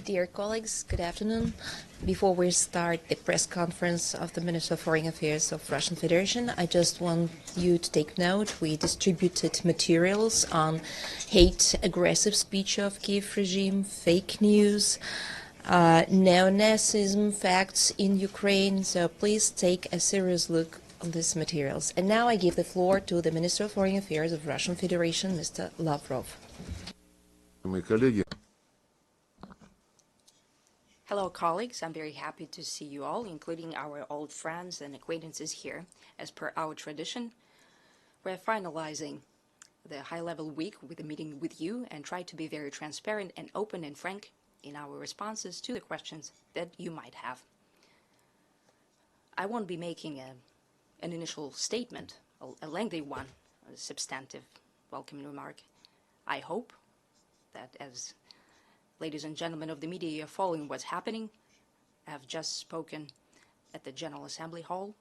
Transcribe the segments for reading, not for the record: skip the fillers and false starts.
Dear colleagues, good afternoon. Before we start the press conference of the Minister of Foreign Affairs of Russian Federation, I just want you to take note. We distributed materials on hate, aggressive speech of Kiev regime, fake news, neo-Nazism, facts in Ukraine. So please take a serious look on these materials. And now I give the floor to the Minister of Foreign Affairs of Russian Federation, Mr. Lavrov. My colleague. Hello, colleagues. I'm very happy to see you all, including our old friends and acquaintances here. As per our tradition, we're finalizing the high-level week with a meeting with you and try to be very transparent and open and frank in our responses to the questions that you might have. I won't be making an initial statement, a lengthy one, a substantive welcome remark. I hope that as ladies and gentlemen of the media, you're following what's happening. I have just spoken at the General Assembly Hall,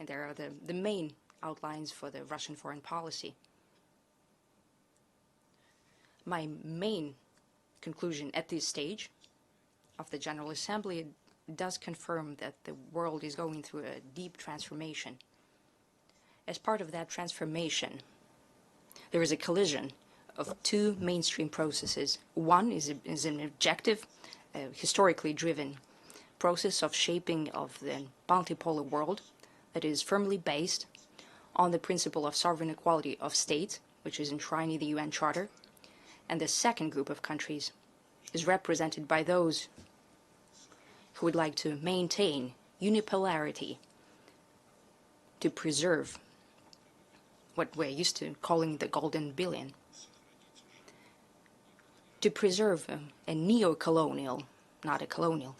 and there are the main outlines for the Russian foreign policy. My main conclusion at this stage of the General Assembly does confirm that the world is going through a deep transformation. As part of that transformation, there is a collision of two mainstream processes. One is an objective, historically driven process of shaping of the multipolar world that is firmly based on the principle of sovereign equality of states, which is enshrined in the UN Charter. And the second group of countries is represented by those who would like to maintain unipolarity to preserve what we're used to calling the golden billion, to preserve a neo-colonial, not a colonial,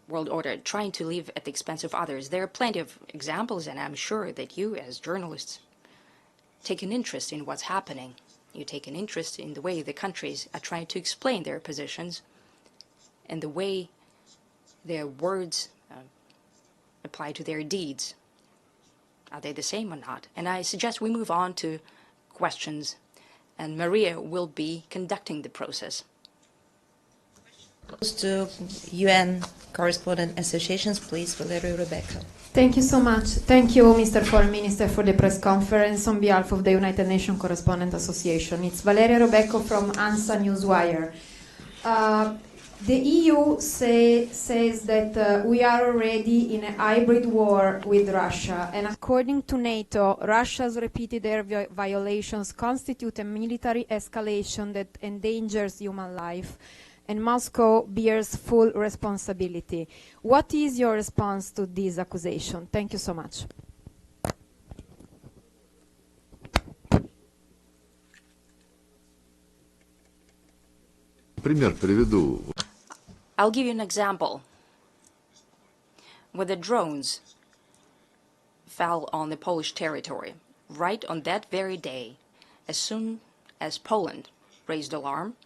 world order, trying to live at the expense of others. There are plenty of examples, and I'm sure that you, as journalists, take an interest in what's happening. You take an interest in the way the countries are trying to explain their positions and the way their words apply to their deeds. Are they the same or not? And I suggest we move on to questions, and Maria will be conducting the process. To UN Correspondent Associations, please, Valeria Rebecca. Thank you so much. Thank you, Mr. Foreign Minister, for the press conference on behalf of the United Nations Correspondent Association. It's Valeria Rebecca from ANSA Newswire. The EU says that we are already in a hybrid war with Russia, and according to NATO, Russia's repeated air violations constitute a military escalation that endangers human life, and Moscow bears full responsibility. What is your response to this accusation? Thank you so much. I'll give you an example. When the drones fell on the Polish territory, right on that very day, as soon as Poland raised alarm,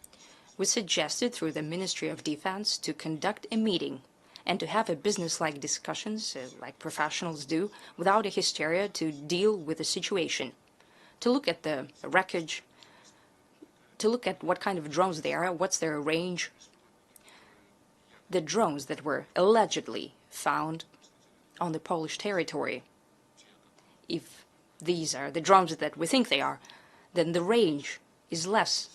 we suggested through the Ministry of Defense to conduct a meeting and to have a business-like discussions, like professionals do, without a hysteria, to deal with the situation, to look at the wreckage, to look at what kind of drones they are, what's their range. The drones that were allegedly found on the Polish territory, if these are the drones that we think they are, then the range is less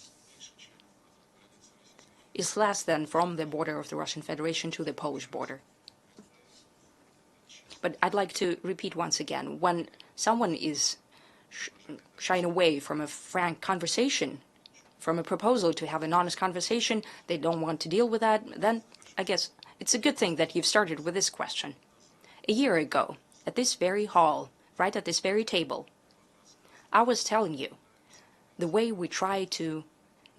than from the border of the Russian Federation to the Polish border. But I'd like to repeat once again, when someone is shying away from a frank conversation, from a proposal to have an honest conversation, they don't want to deal with that, then I guess it's a good thing that you've started with this question. A year ago, at this very hall, right at this very table, I was telling you the way we try to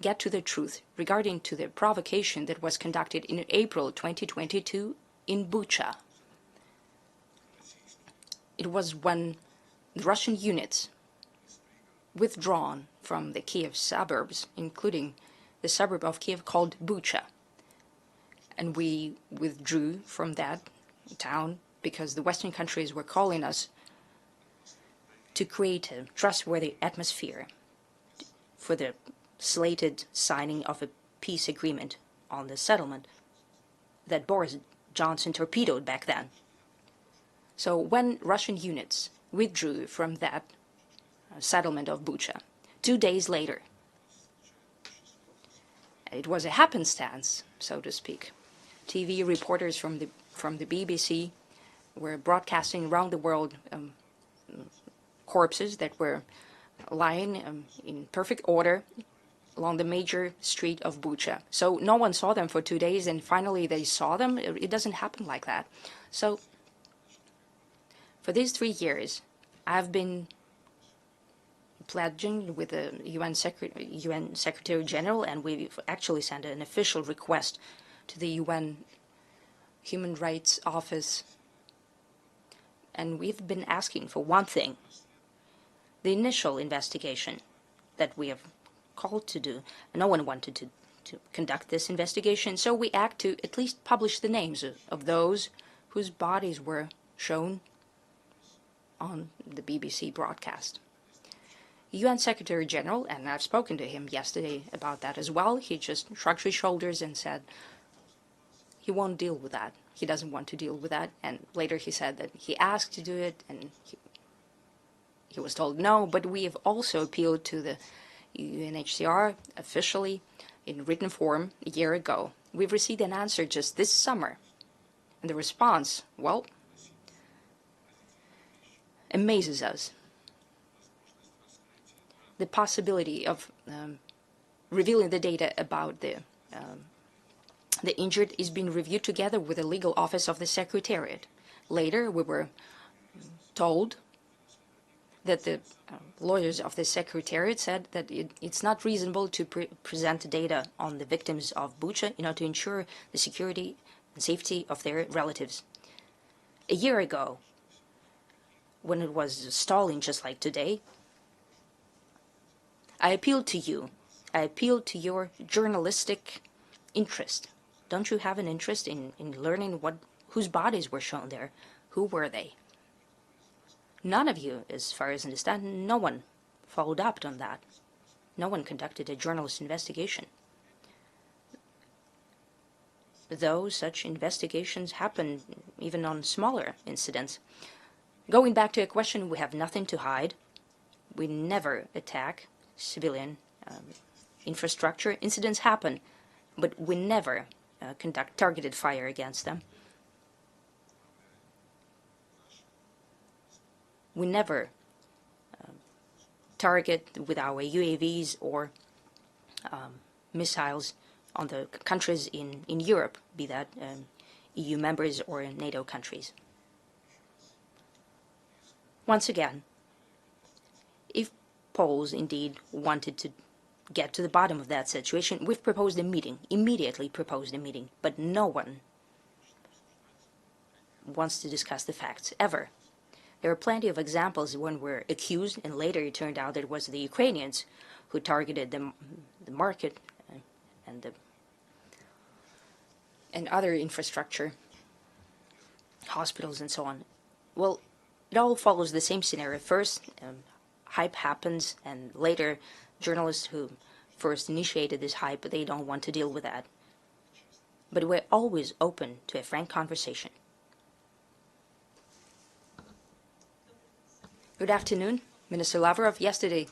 get to the truth regarding to the provocation that was conducted in April 2022 in Bucha. It was when the Russian units withdrawn from the Kiev suburbs, including the suburb of Kiev called Bucha. And we withdrew from that town because the Western countries were calling us to create a trustworthy atmosphere for the slated signing of a peace agreement on the settlement that Boris Johnson torpedoed back then. So when Russian units withdrew from that settlement of Bucha, 2 days later, it was a happenstance, so to speak. TV reporters from the BBC were broadcasting around the world corpses that were lying in perfect order along the major street of Bucha. So no one saw them for 2 days, and finally they saw them. It doesn't happen like that. So for these 3 years, I've been pledging with the UN Secretary General, and we've actually sent an official request to the UN Human Rights Office. And we've been asking for one thing: the initial investigation that we have called to do. No one wanted to conduct this investigation, so we act to at least publish the names of those whose bodies were shown on the BBC broadcast. UN Secretary General, and I've spoken to him yesterday about that as well, he just shrugged his shoulders and said he won't deal with that. He doesn't want to deal with that. And later he said that he asked to do it, and he was told no. But we have also appealed to the UNHCR officially in written form a year ago. We've received an answer just this summer. And the response, well, amazes us. The possibility of revealing the data about the injured is being reviewed together with the legal office of the Secretariat. Later, we were told that the lawyers of the Secretariat said that it's not reasonable to present data on the victims of Bucha, to ensure the security and safety of their relatives. A year ago, when it was stalling just like today, I appealed to you. I appealed to your journalistic interest. Don't you have an interest in learning whose bodies were shown there? Who were they? None of you, as far as I understand, no one followed up on that. No one conducted a journalist investigation. Though such investigations happen even on smaller incidents. Going back to a question, we have nothing to hide. We never attack civilian infrastructure. Incidents happen, but we never conduct targeted fire against them. We never target with our UAVs or missiles on the countries in Europe, be that EU members or NATO countries. Once again, if Poles indeed wanted to get to the bottom of that situation, we've proposed a meeting, immediately proposed a meeting, but no one wants to discuss the facts, ever. There are plenty of examples when we're accused, and later it turned out that it was the Ukrainians who targeted the market and other infrastructure, hospitals and so on. Well, it all follows the same scenario. First, hype happens, and later journalists who first initiated this hype, they don't want to deal with that. But we're always open to a frank conversation. Good afternoon, Minister Lavrov. Yesterday,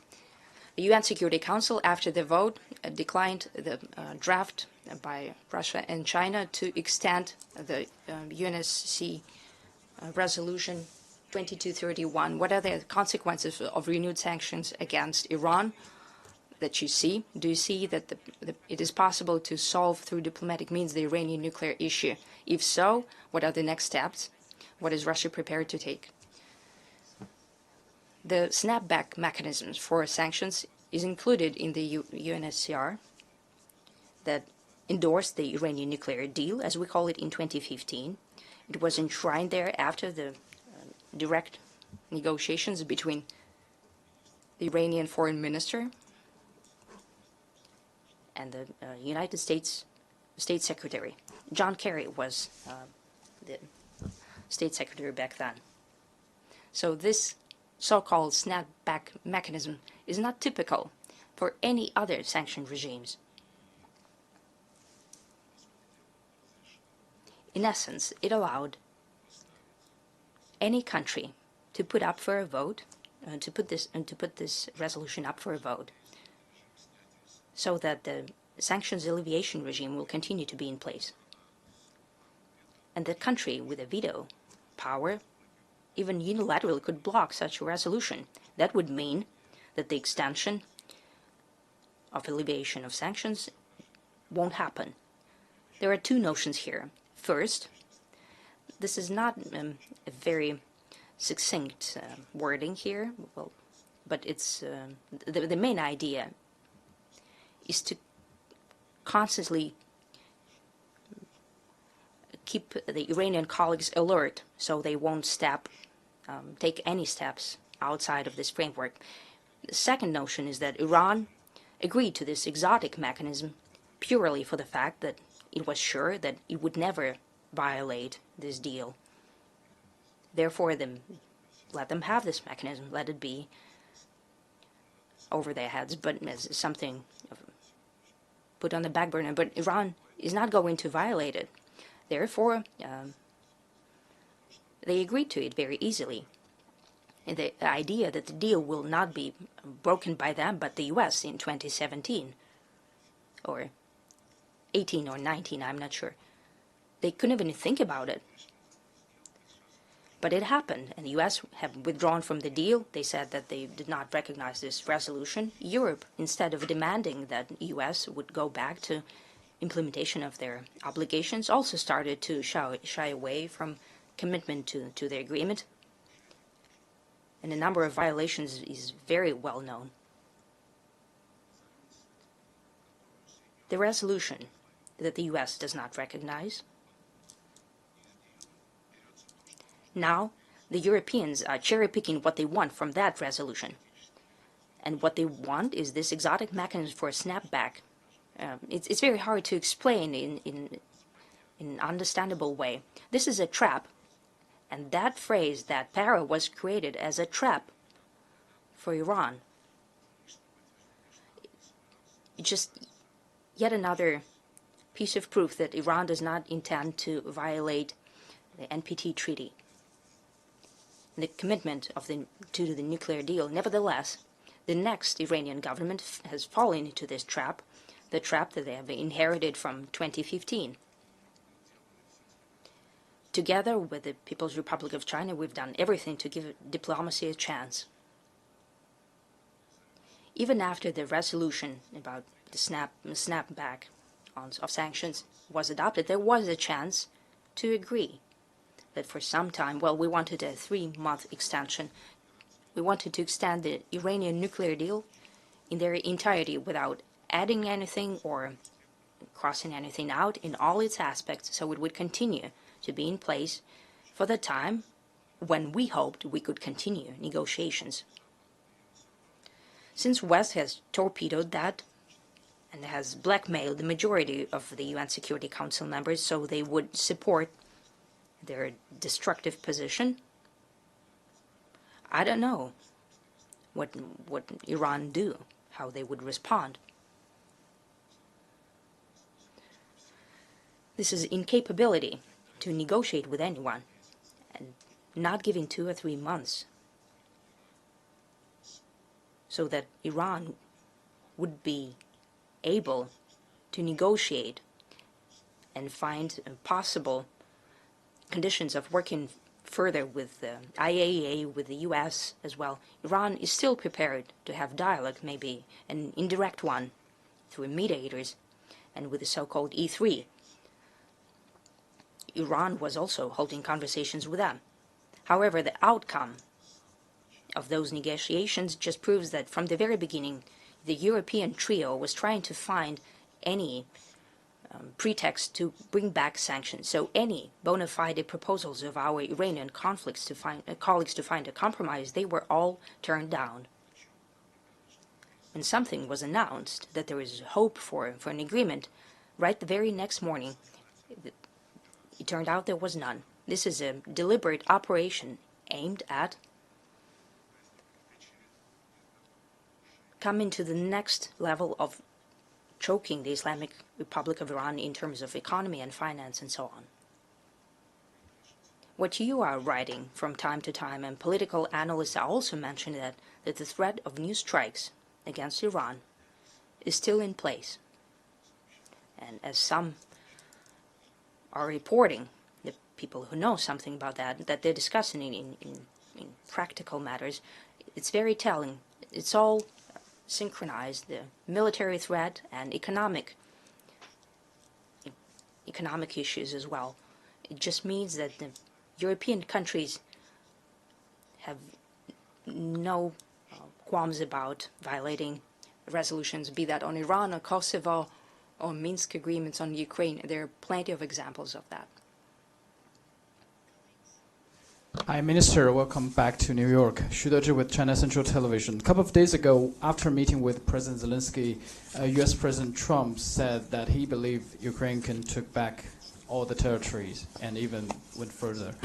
the UN Security Council, after the vote, declined the draft by Russia and China to extend the UNSC resolution 2231. What are the consequences of renewed sanctions against Iran that you see? Do you see that it is possible to solve through diplomatic means the Iranian nuclear issue? If so, what are the next steps? What is Russia prepared to take? The snapback mechanisms for sanctions is included in the UNSCR that endorsed the Iranian nuclear deal, as we call it, in 2015. It was enshrined there after the direct negotiations between the Iranian foreign minister and the United States State Secretary. John Kerry was the State Secretary back then. So this so-called snapback mechanism is not typical for any other sanctioned regimes. in essence, it allowed any country to put up for a vote, to put this resolution up for a vote, so that the sanctions alleviation regime will continue to be in place. And the country with a veto power, even unilaterally, could block such a resolution. That would mean that the extension of alleviation of sanctions won't happen. There are two notions here. First, this is not a very succinct wording here, but it's the main idea is to constantly keep the Iranian colleagues alert so they won't take any steps outside of this framework. The second notion is that Iran agreed to this exotic mechanism purely for the fact that it was sure that it would never violate this deal. Therefore, let them have this mechanism, let it be over their heads, but as something put on the back burner. But Iran is not going to violate it. Therefore, they agreed to it very easily. And the idea that the deal will not be broken by them, but the U.S. in 2017, or 18 or 19, I'm not sure. They couldn't even think about it. But it happened, and the U.S. have withdrawn from the deal. They said that they did not recognize this resolution. Europe, instead of demanding that the U.S. would go back to implementation of their obligations, also started to shy away from commitment to the agreement. And the number of violations is very well known. The resolution that the U.S. does not recognize. Now, the Europeans are cherry-picking what they want from that resolution. And what they want is this exotic mechanism for a snapback. It's very hard to explain in an understandable way. This is a trap. And that phrase, that para, was created as a trap for Iran. It's just yet another piece of proof that Iran does not intend to violate the NPT treaty. The commitment to the nuclear deal. Nevertheless, the next Iranian government has fallen into this trap, the trap that they have inherited from 2015. Together with the People's Republic of China, we've done everything to give diplomacy a chance. Even after the resolution about the snapback of sanctions was adopted, there was a chance to agree that for some time, we wanted a 3-month extension. We wanted to extend the Iranian nuclear deal in their entirety without adding anything or crossing anything out in all its aspects, so it would continue to be in place for the time when we hoped we could continue negotiations. Since West has torpedoed that and has blackmailed the majority of the UN Security Council members so they would support their destructive position, I don't know what Iran do, how they would respond. This is incapability to negotiate with anyone and not giving 2 or 3 months so that Iran would be able to negotiate and find possible conditions of working further with the IAEA, with the US as well. Iran is still prepared to have dialogue, maybe an indirect one, through mediators and with the so-called E3. Iran was also holding conversations with them. However, the outcome of those negotiations just proves that from the very beginning, the European trio was trying to find any pretext to bring back sanctions. So any bona fide proposals of our Iranian colleagues to find a compromise, they were all turned down. When something was announced that there was hope for an agreement, right the very next morning, it turned out there was none. This is a deliberate operation aimed at coming to the next level of choking the Islamic Republic of Iran in terms of economy and finance and so on. what you are writing from time to time, and political analysts are also mentioning that the threat of new strikes against Iran is still in place. And as some are reporting, the people who know something about that they're discussing in practical matters, it's very telling. It's all synchronized, the military threat and economic issues as well. It just means that the European countries have no qualms about violating resolutions, be that on Iran or Kosovo or Minsk agreements on Ukraine. There are plenty of examples of that. Hi, Minister. Welcome back to New York. Xu Dezhi with China Central Television. A couple of days ago, after meeting with President Zelensky, U.S. President Trump said that he believed Ukraine can take back all the territories and even went further.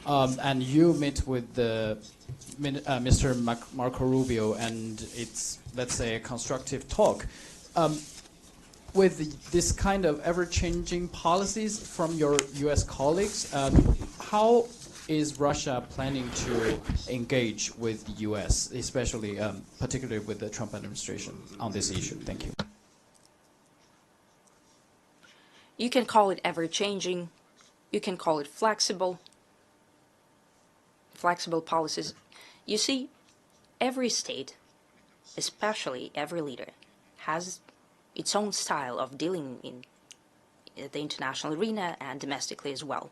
And you met with Mr. Marco Rubio, and it's, let's say, a constructive talk. With this kind of ever-changing policies from your U.S. colleagues, how is Russia planning to engage with the U.S., especially, particularly with the Trump administration on this issue? Thank you. You can call it ever-changing. You can call it flexible policies. You see, every state, especially every leader, has its own style of dealing in the international arena and domestically as well.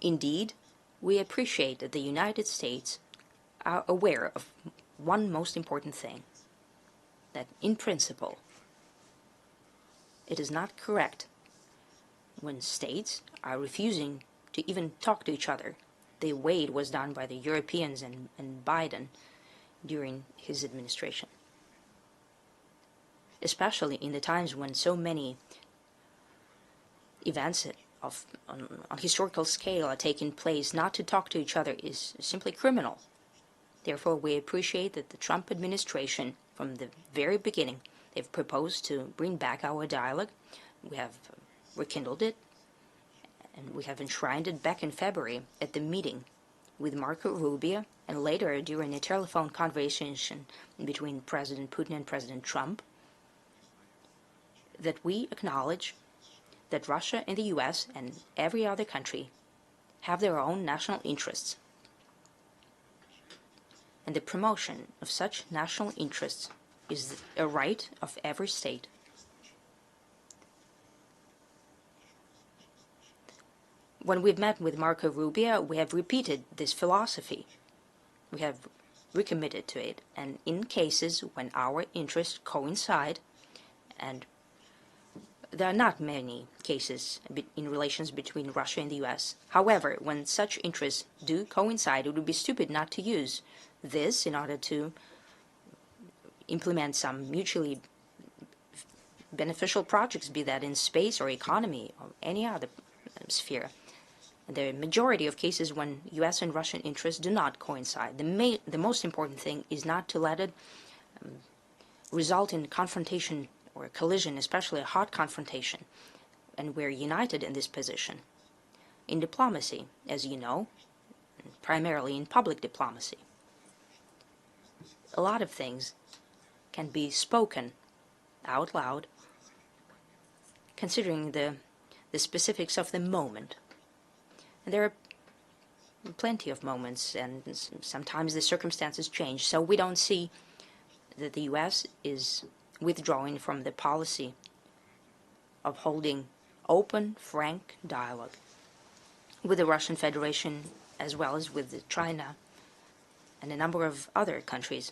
Indeed, we appreciate that the United States are aware of one most important thing, that in principle, it is not correct when states are refusing to even talk to each other, the way it was done by the Europeans and Biden during his administration. Especially in the times when so many events on historical scale are taking place, not to talk to each other is simply criminal. Therefore, we appreciate that the Trump administration, from the very beginning, they've proposed to bring back our dialogue. We have rekindled it, and we have enshrined it back in February at the meeting with Marco Rubio, and later during a telephone conversation between President Putin and President Trump, that we acknowledge that Russia and the U.S. and every other country have their own national interests. And the promotion of such national interests is a right of every state. When we've met with Marco Rubio, we have repeated this philosophy. We have recommitted to it, and in cases when our interests coincide, and there are not many cases in relations between Russia and the U.S. However, when such interests do coincide, it would be stupid not to use this in order to implement some mutually beneficial projects, be that in space or economy or any other sphere. The majority of cases when U.S. and Russian interests do not coincide, the most important thing is not to let it result in confrontation or collision, especially a hot confrontation, and we're united in this position. In diplomacy, as you know, primarily in public diplomacy, a lot of things can be spoken out loud, considering the specifics of the moment. And there are plenty of moments, and sometimes the circumstances change, so we don't see that the U.S. is withdrawing from the policy of holding open, frank dialogue with the Russian Federation as well as with China and a number of other countries.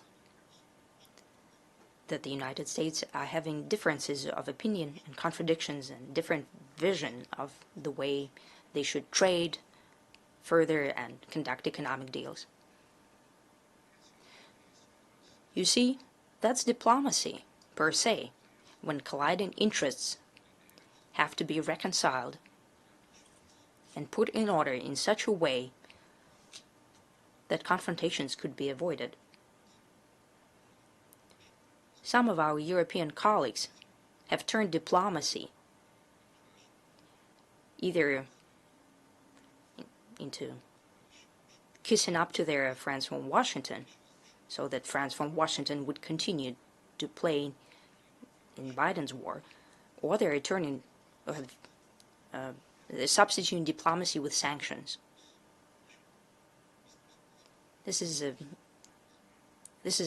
That the United States are having differences of opinion and contradictions and different vision of the way they should trade further and conduct economic deals. You see, that's diplomacy per se, when colliding interests have to be reconciled and put in order in such a way that confrontations could be avoided. Some of our European colleagues have turned diplomacy either into kissing up to their friends from Washington, so that friends from Washington would continue to play in Biden's war, or they're turning, substituting diplomacy with sanctions. This is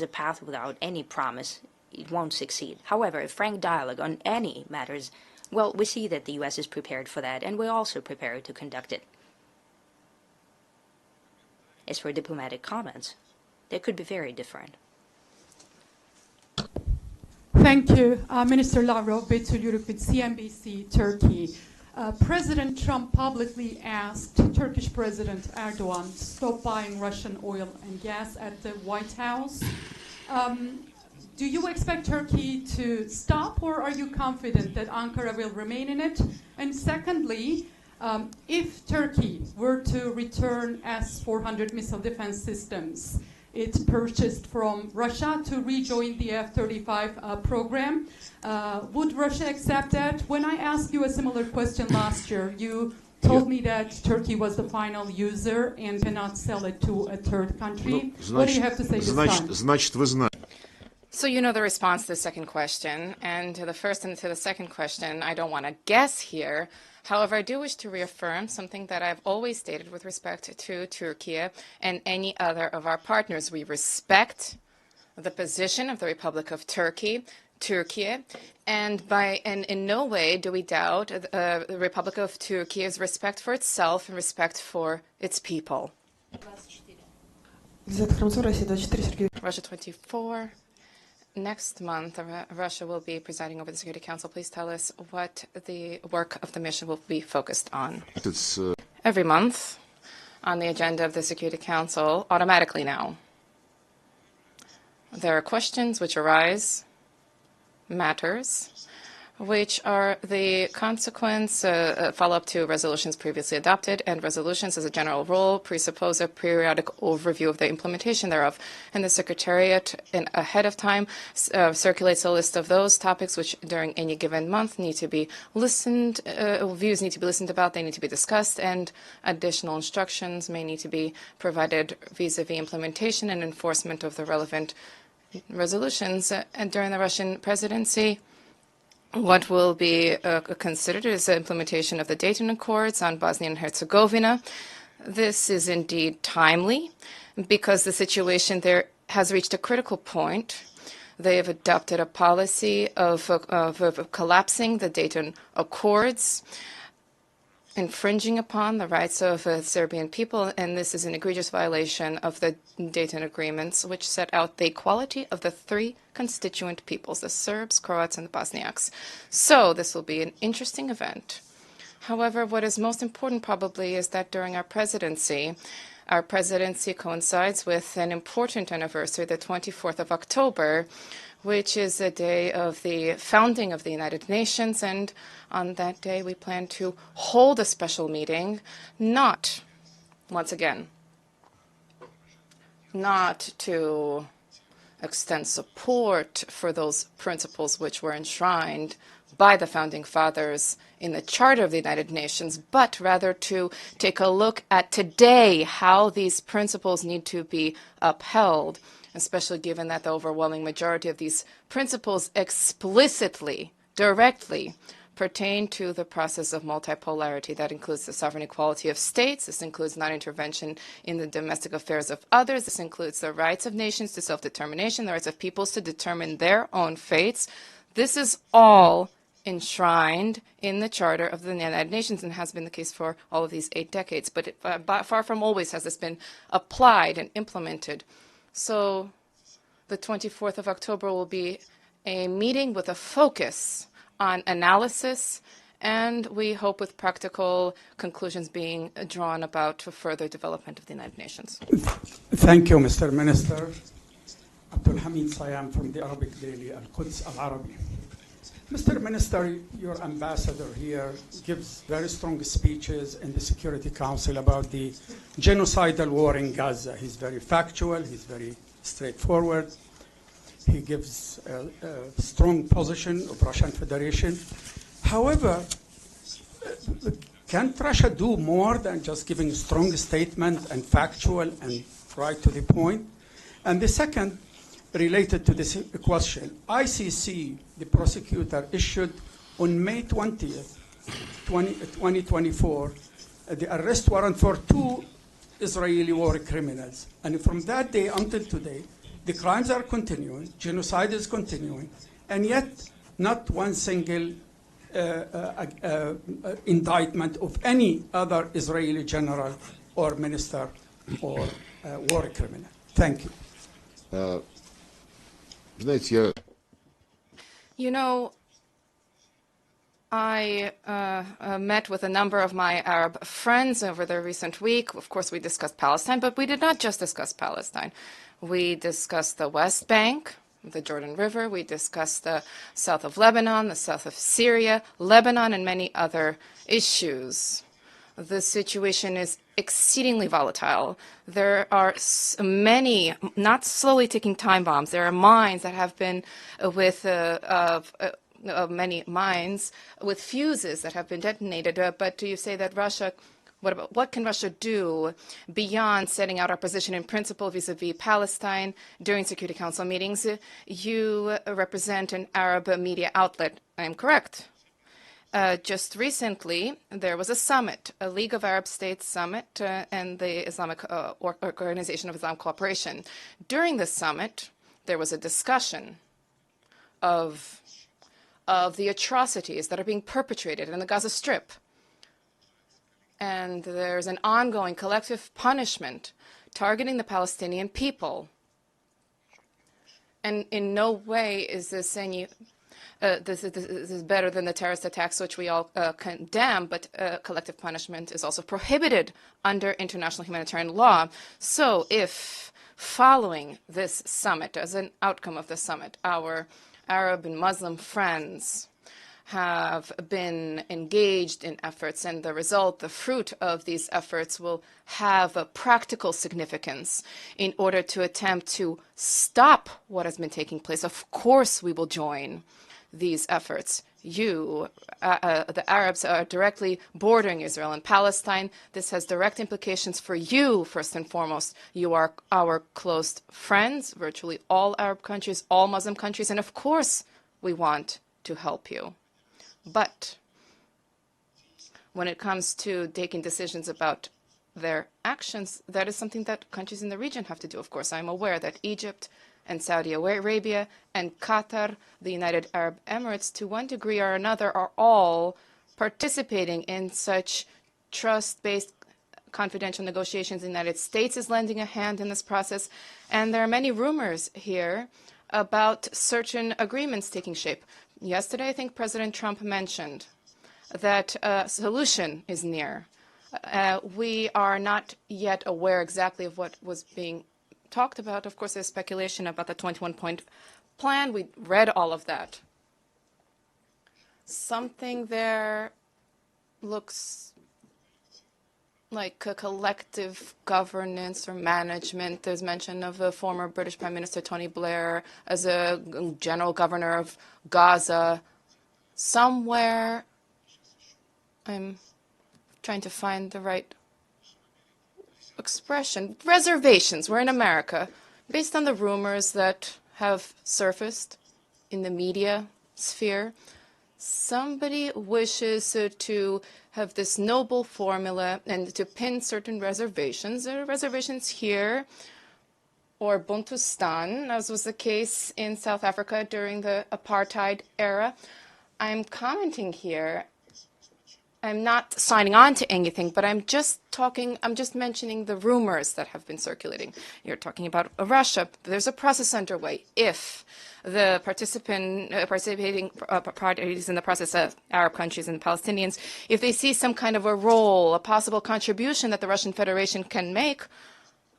a path without any promise. It won't succeed. However, a frank dialogue on any matters, well, we see that the U.S. is prepared for that, and we're also prepared to conduct it. As for diplomatic comments, they could be very different. Thank you. Minister Lavrov, Betül Yuruk with CNBC, Turkey. President Trump publicly asked Turkish President Erdogan to stop buying Russian oil and gas at the White House. Do you expect Turkey to stop, or are you confident that Ankara will remain in it? And secondly, if Turkey were to return S-400 missile defense systems it purchased from Russia to rejoin the F-35 program, would Russia accept that? When I asked you a similar question last year, you told me that Turkey was the final user and cannot sell it to a third country. What do you have to say this time? So you know the response to the second question, and to the first and to the second question, I don't want to guess here. However, I do wish to reaffirm something that I've always stated with respect to Turkey and any other of our partners. We respect the position of the Republic of Turkey, and in no way do we doubt the Republic of Turkey's respect for itself and respect for its people. Russia 24. Next month, Russia will be presiding over the Security Council. Please tell us what the work of the mission will be focused on. Every month on the agenda of the Security Council, automatically now, there are questions which arise, matters, which are the consequence, follow-up to resolutions previously adopted, and resolutions as a general rule presuppose a periodic overview of the implementation thereof. And the Secretariat, ahead of time, circulates a list of those topics which during any given month need to be listened, views need to be listened about, they need to be discussed, and additional instructions may need to be provided vis-a-vis implementation and enforcement of the relevant resolutions. And during the Russian presidency, what will be considered is the implementation of the Dayton Accords on Bosnia and Herzegovina. This is indeed timely because the situation there has reached a critical point. They have adopted a policy of collapsing the Dayton Accords, infringing upon the rights of the Serbian people, and this is an egregious violation of the Dayton Agreements, which set out the equality of the three constituent peoples, the Serbs, Croats, and the Bosniaks. So this will be an interesting event. However, what is most important probably is that during our presidency coincides with an important anniversary, the 24th of October, which is the day of the founding of the United Nations, and on that day we plan to hold a special meeting, not, once again, not to extend support for those principles which were enshrined by the Founding Fathers in the Charter of the United Nations, but rather to take a look at today how these principles need to be upheld, especially given that the overwhelming majority of these principles explicitly, directly, pertain to the process of multipolarity. That includes the sovereign equality of states. This includes non-intervention in the domestic affairs of others. This includes the rights of nations to self-determination, the rights of peoples to determine their own fates. This is all enshrined in the Charter of the United Nations and has been the case for all of these 8 decades. But far from always has this been applied and implemented. So the 24th of October will be a meeting with a focus on analysis, and we hope with practical conclusions being drawn about further development of the United Nations. Thank you, Mr. Minister. Abdul Hamid Sayam from the Arabic daily Al-Quds Al-Arabi. Mr. Minister, your ambassador here gives very strong speeches in the Security Council about the genocidal war in Gaza. He's very factual, he's very straightforward. He gives a strong position of Russian Federation. However, Can't Russia do more than just giving a strong statement and factual and right to the point? And the second, related to this question, ICC, the prosecutor, issued on May 20th, 2024, the arrest warrant for 2 Israeli war criminals. And from that day until today, the crimes are continuing, genocide is continuing, and yet not one single indictment of any other Israeli general or minister or war criminal. Thank you. Знаете, You know, I met with a number of my Arab friends over the recent week. Of course, we discussed Palestine, but we did not just discuss Palestine. We discussed the West Bank, the Jordan River. We discussed the south of Lebanon, the south of Syria, Lebanon, and many other issues. The situation is exceedingly volatile. There are many, not slowly ticking time bombs. There are mines that have been with many mines with fuses that have been detonated. But do you say that Russia, what can Russia do beyond setting out our position in principle vis-a-vis Palestine during Security Council meetings? You represent an Arab media outlet. I am correct. Just recently, there was a summit, a League of Arab States summit, and the Islamic Organization of Islamic Cooperation. During this summit, there was a discussion of the atrocities that are being perpetrated in the Gaza Strip. And there's an ongoing collective punishment targeting the Palestinian people. And in no way is this any... this is better than the terrorist attacks, which we all condemn, but collective punishment is also prohibited under international humanitarian law. So if, following this summit, as an outcome of the summit, our Arab and Muslim friends have been engaged in efforts, and the result, the fruit of these efforts will have a practical significance in order to attempt to stop what has been taking place. Of course we will join these efforts. You, the Arabs, are directly bordering Israel and Palestine. This has direct implications for you, first and foremost. You are our close friends, virtually all Arab countries, all Muslim countries, and of course we want to help you. But when it comes to taking decisions about their actions, that is something that countries in the region have to do. Of course, I'm aware that Egypt and Saudi Arabia and Qatar, the United Arab Emirates, to one degree or another, are all participating in such trust-based confidential negotiations. The United States is lending a hand in this process, and there are many rumors here about certain agreements taking shape. Yesterday, I think President Trump mentioned that a solution is near. We are not yet aware exactly of what was being talked about. Of course, there's speculation about the 21-point plan. We read all of that. Something there looks like a collective governance or management. There's mention of the former British Prime Minister Tony Blair as a general governor of Gaza. Somewhere, I'm trying to find the right expression. Reservations. We're in America. Based on the rumors that have surfaced in the media sphere, somebody wishes to have this noble formula and to pin certain reservations. There are reservations here, or Bantustan, as was the case in South Africa during the apartheid era. I'm commenting here. I'm not signing on to anything, but I'm just mentioning the rumors that have been circulating. You're talking about Russia. There's a process underway. If the participating parties in the process, Arab countries and Palestinians, if they see some kind of a role, a possible contribution that the Russian Federation can make,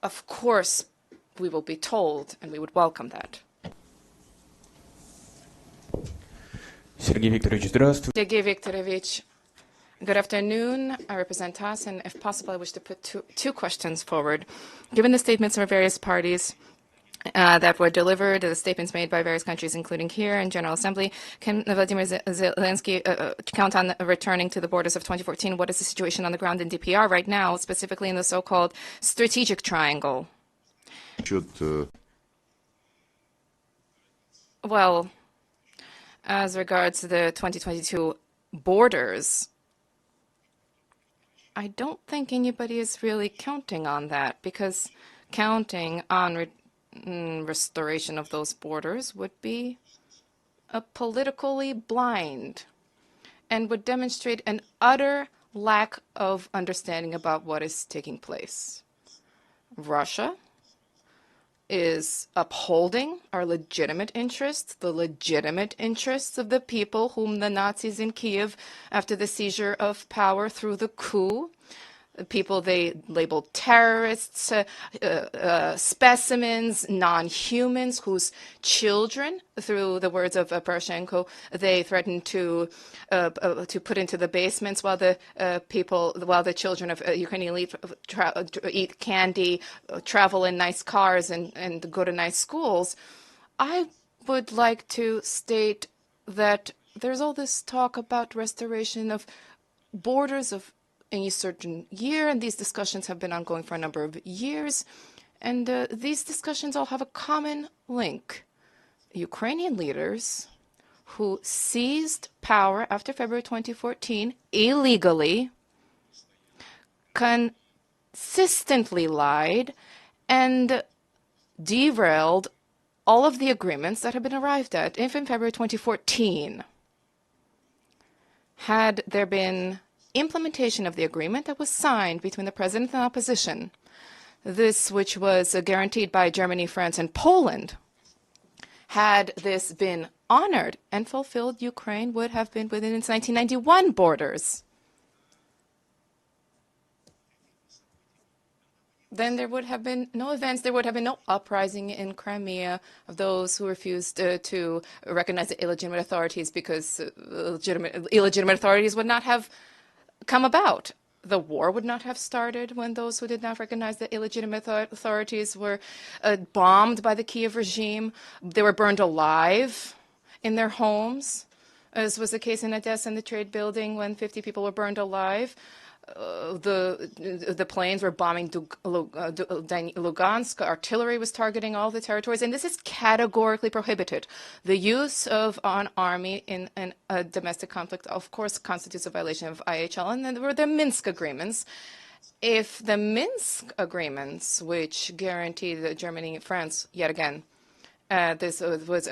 of course, we will be told, and we would welcome that. Sergey Viktorovich, здравствуйте. Sergey Viktorovich, good afternoon. I represent TASS, and if possible, I wish to put two questions forward. Given the statements from various parties that were delivered, the statements made by various countries, including here in General Assembly. Can Vladimir Zelensky count on returning to the borders of 2014? What is the situation on the ground in DPR right now, specifically in the so-called strategic triangle? Well, as regards to the 2022 borders, I don't think anybody is really counting on that, because counting on restoration of those borders would be politically blind and would demonstrate an utter lack of understanding about what is taking place. Russia is upholding our legitimate interests, the legitimate interests of the people whom the Nazis in Kiev, after the seizure of power through the coup, people they labeled terrorists, specimens, non-humans, whose children, through the words of Poroshenko, they threatened to put into the basements while the children of Ukrainian eat candy, travel in nice cars, and go to nice schools. I would like to state that there's all this talk about restoration of borders of a certain year, and these discussions have been ongoing for a number of years, and these discussions all have a common link. Ukrainian leaders who seized power after February 2014 illegally consistently lied and derailed all of the agreements that had been arrived at in February 2014. Had there been implementation of the agreement that was signed between the president and opposition, this which was guaranteed by Germany, France, and Poland, had this been honored and fulfilled, Ukraine would have been within its 1991 borders. Then there would have been no events, there would have been no uprising in Crimea of those who refused to recognize the illegitimate authorities, because illegitimate authorities would not have come about. The war would not have started when those who did not recognize the illegitimate authorities were bombed by the Kiev regime. They were burned alive in their homes, as was the case in Odessa in the trade building when 50 people were burned alive. The planes were bombing Lugansk. Artillery was targeting all the territories, and this is categorically prohibited. The use of an army in a domestic conflict, of course, constitutes a violation of IHL, and then there were the Minsk agreements. If the Minsk agreements, which guaranteed Germany and France, yet again, this was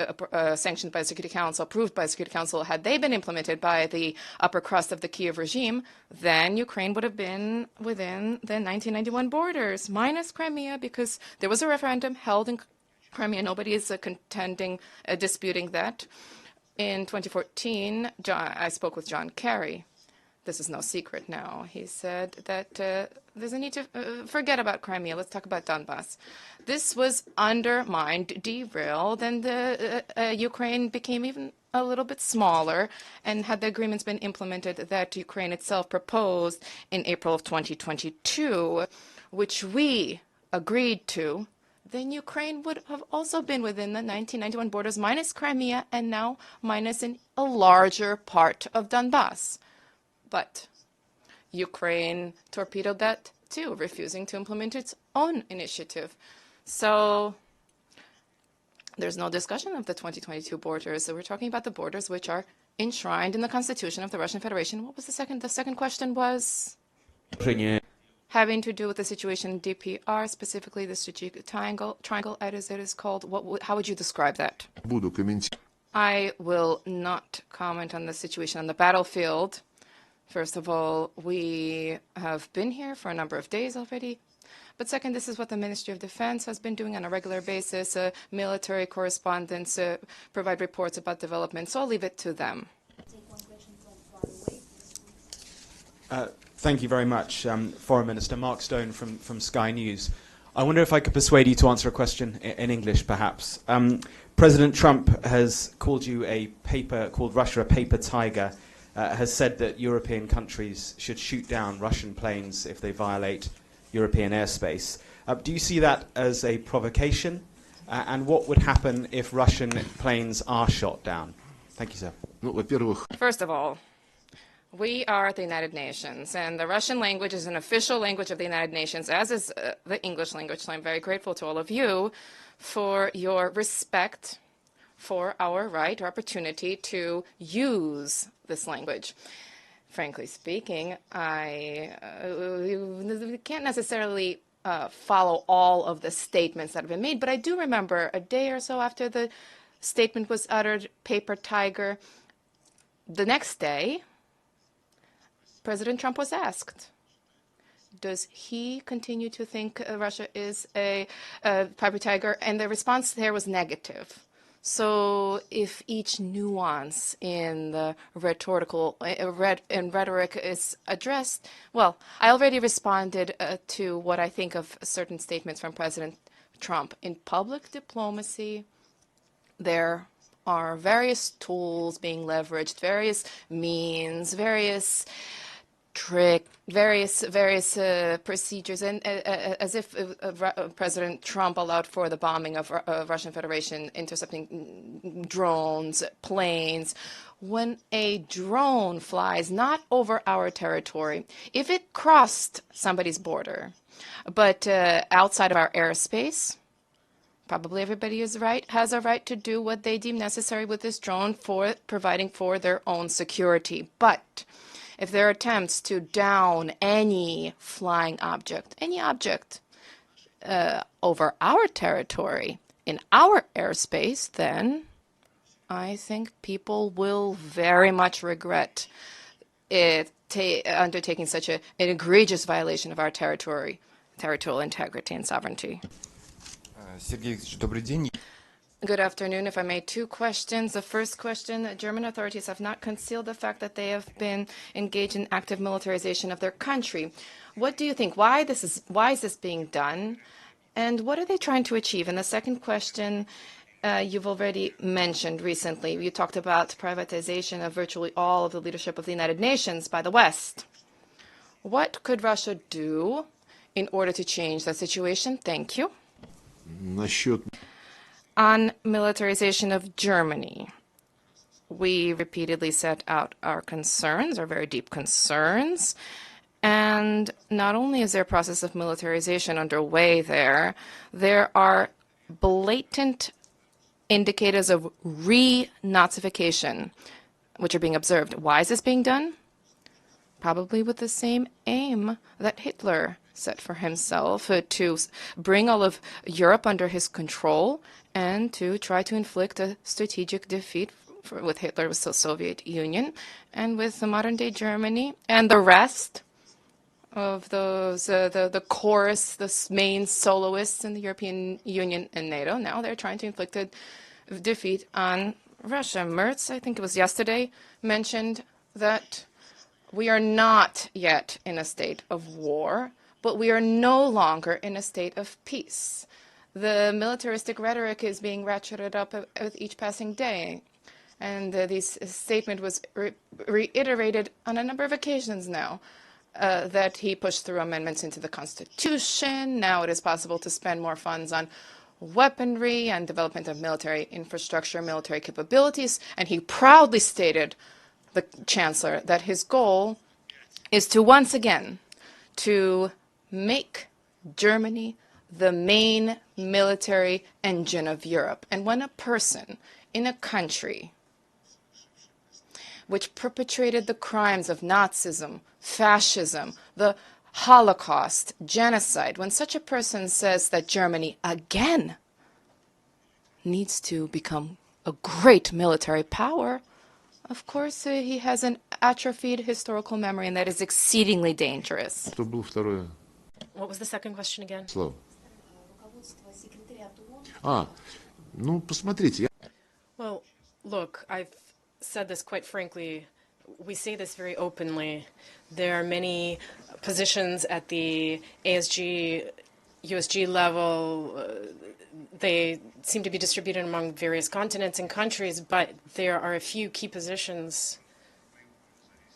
sanctioned by the Security Council, approved by the Security Council. Had they been implemented by the upper crust of the Kiev regime, then Ukraine would have been within the 1991 borders, minus Crimea, because there was a referendum held in Crimea. Nobody is disputing that. In 2014, I spoke with John Kerry. This is no secret now. He said that there's a need to forget about Crimea. Let's talk about Donbass. This was undermined, derailed, and Ukraine became even a little bit smaller. And had the agreements been implemented that Ukraine itself proposed in April of 2022, which we agreed to, then Ukraine would have also been within the 1991 borders, minus Crimea, and now minus in a larger part of Donbass. But Ukraine torpedoed that too, refusing to implement its own initiative. So there's no discussion of the 2022 borders. So we're talking about the borders which are enshrined in the Constitution of the Russian Federation. What was the second? The second question was having to do with the situation in DPR, specifically the strategic triangle, as it is called. How would you describe that? I will not comment on the situation on the battlefield. First of all, we have been here for a number of days already. But second, this is what the Ministry of Defense has been doing on a regular basis. Military correspondents provide reports about developments, so I'll leave it to them. Thank you very much, Foreign Minister. Mark Stone from Sky News. I wonder if I could persuade you to answer a question in English, perhaps. President Trump has called Russia a paper tiger, has said that European countries should shoot down Russian planes if they violate European airspace. Do you see that as a provocation? And what would happen if Russian planes are shot down? Thank you, sir. Ну, во-первых, First of all, we are the United Nations, and the Russian language is an official language of the United Nations, as is the English language. So I'm very grateful to all of you for your respect for our right or opportunity to use this language. Frankly speaking, I can't necessarily follow all of the statements that have been made, but I do remember a day or so after the statement was uttered, Paper Tiger, the next day, President Trump was asked, does he continue to think Russia is a paper tiger? And the response there was negative. So if each nuance in the rhetoric is addressed, well, I already responded to what I think of certain statements from President Trump. In public diplomacy, there are various tools being leveraged, various means, various various procedures, and as if President Trump allowed for the bombing of Russian Federation, intercepting drones, planes. When a drone flies not over our territory, if it crossed somebody's border, but outside of our airspace, probably everybody has a right to do what they deem necessary with this drone for providing for their own security. But if there are attempts to down any flying object, any object over our territory, in our airspace, then I think people will very much regret it undertaking such an egregious violation of our territorial integrity and sovereignty. Сергей Викторович, добрый день. Good afternoon. If I may, two questions. The first question, German authorities have not concealed the fact that they have been engaged in active militarization of their country. What do you think? Why is this being done? And what are they trying to achieve? And the second question, you've already mentioned recently. You talked about privatization of virtually all of the leadership of the United Nations by the West. What could Russia do in order to change that situation? Thank you. насчет... On militarization of Germany, we repeatedly set out our concerns, our very deep concerns. And not only is there a process of militarization underway there are blatant indicators of re-Nazification, which are being observed. Why is this being done? Probably with the same aim that Hitler set for himself, to bring all of Europe under his control and to try to inflict a strategic defeat with Hitler, with the Soviet Union, and with the modern-day Germany and the rest of those, the chorus, the main soloists in the European Union and NATO. Now they're trying to inflict a defeat on Russia. Merz, I think it was yesterday, mentioned that we are not yet in a state of war, but we are no longer in a state of peace. The militaristic rhetoric is being ratcheted up with each passing day. And this statement was reiterated on a number of occasions now, that he pushed through amendments into the Constitution. Now it is possible to spend more funds on weaponry and development of military infrastructure, military capabilities. And he proudly stated, the Chancellor, that his goal is to once again to make Germany the main military engine of Europe. And when a person in a country which perpetrated the crimes of Nazism, fascism, the Holocaust, genocide, when such a person says that Germany again needs to become a great military power, of course, he has an atrophied historical memory, and that is exceedingly dangerous. Что было второе What was the second question again? слово? Ну, посмотрите. Well, look, I've said this quite frankly. We say this very openly. There are many positions at the ASG, USG level. They seem to be distributed among various continents and countries, but there are a few key positions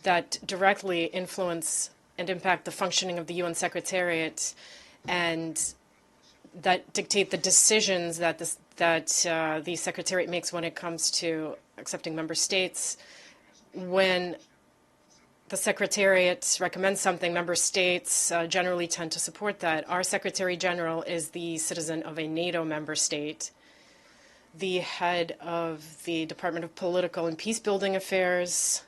that directly influence and impact the functioning of the UN Secretariat. And that dictate the decisions that the Secretariat makes when it comes to accepting member states. When the Secretariat recommends something, member states generally tend to support that. Our Secretary General is the citizen of a NATO member state. The head of the Department of Political and Peacebuilding Affairs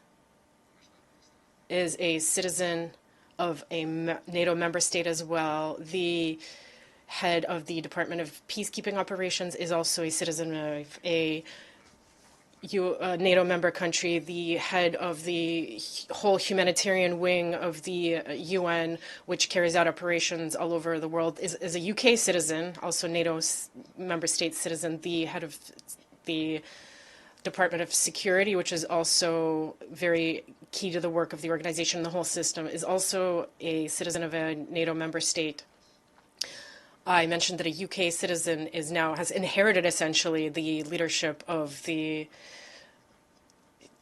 is a citizen of a NATO member state as well. The head of the Department of Peacekeeping Operations is also a citizen of a NATO member country. The head of the whole humanitarian wing of the UN, which carries out operations all over the world, is a UK citizen, also NATO member state citizen. The head of the Department of Security, which is also very key to the work of the organization, the whole system, is also a citizen of a NATO member state. I mentioned that a UK citizen has inherited essentially the leadership of the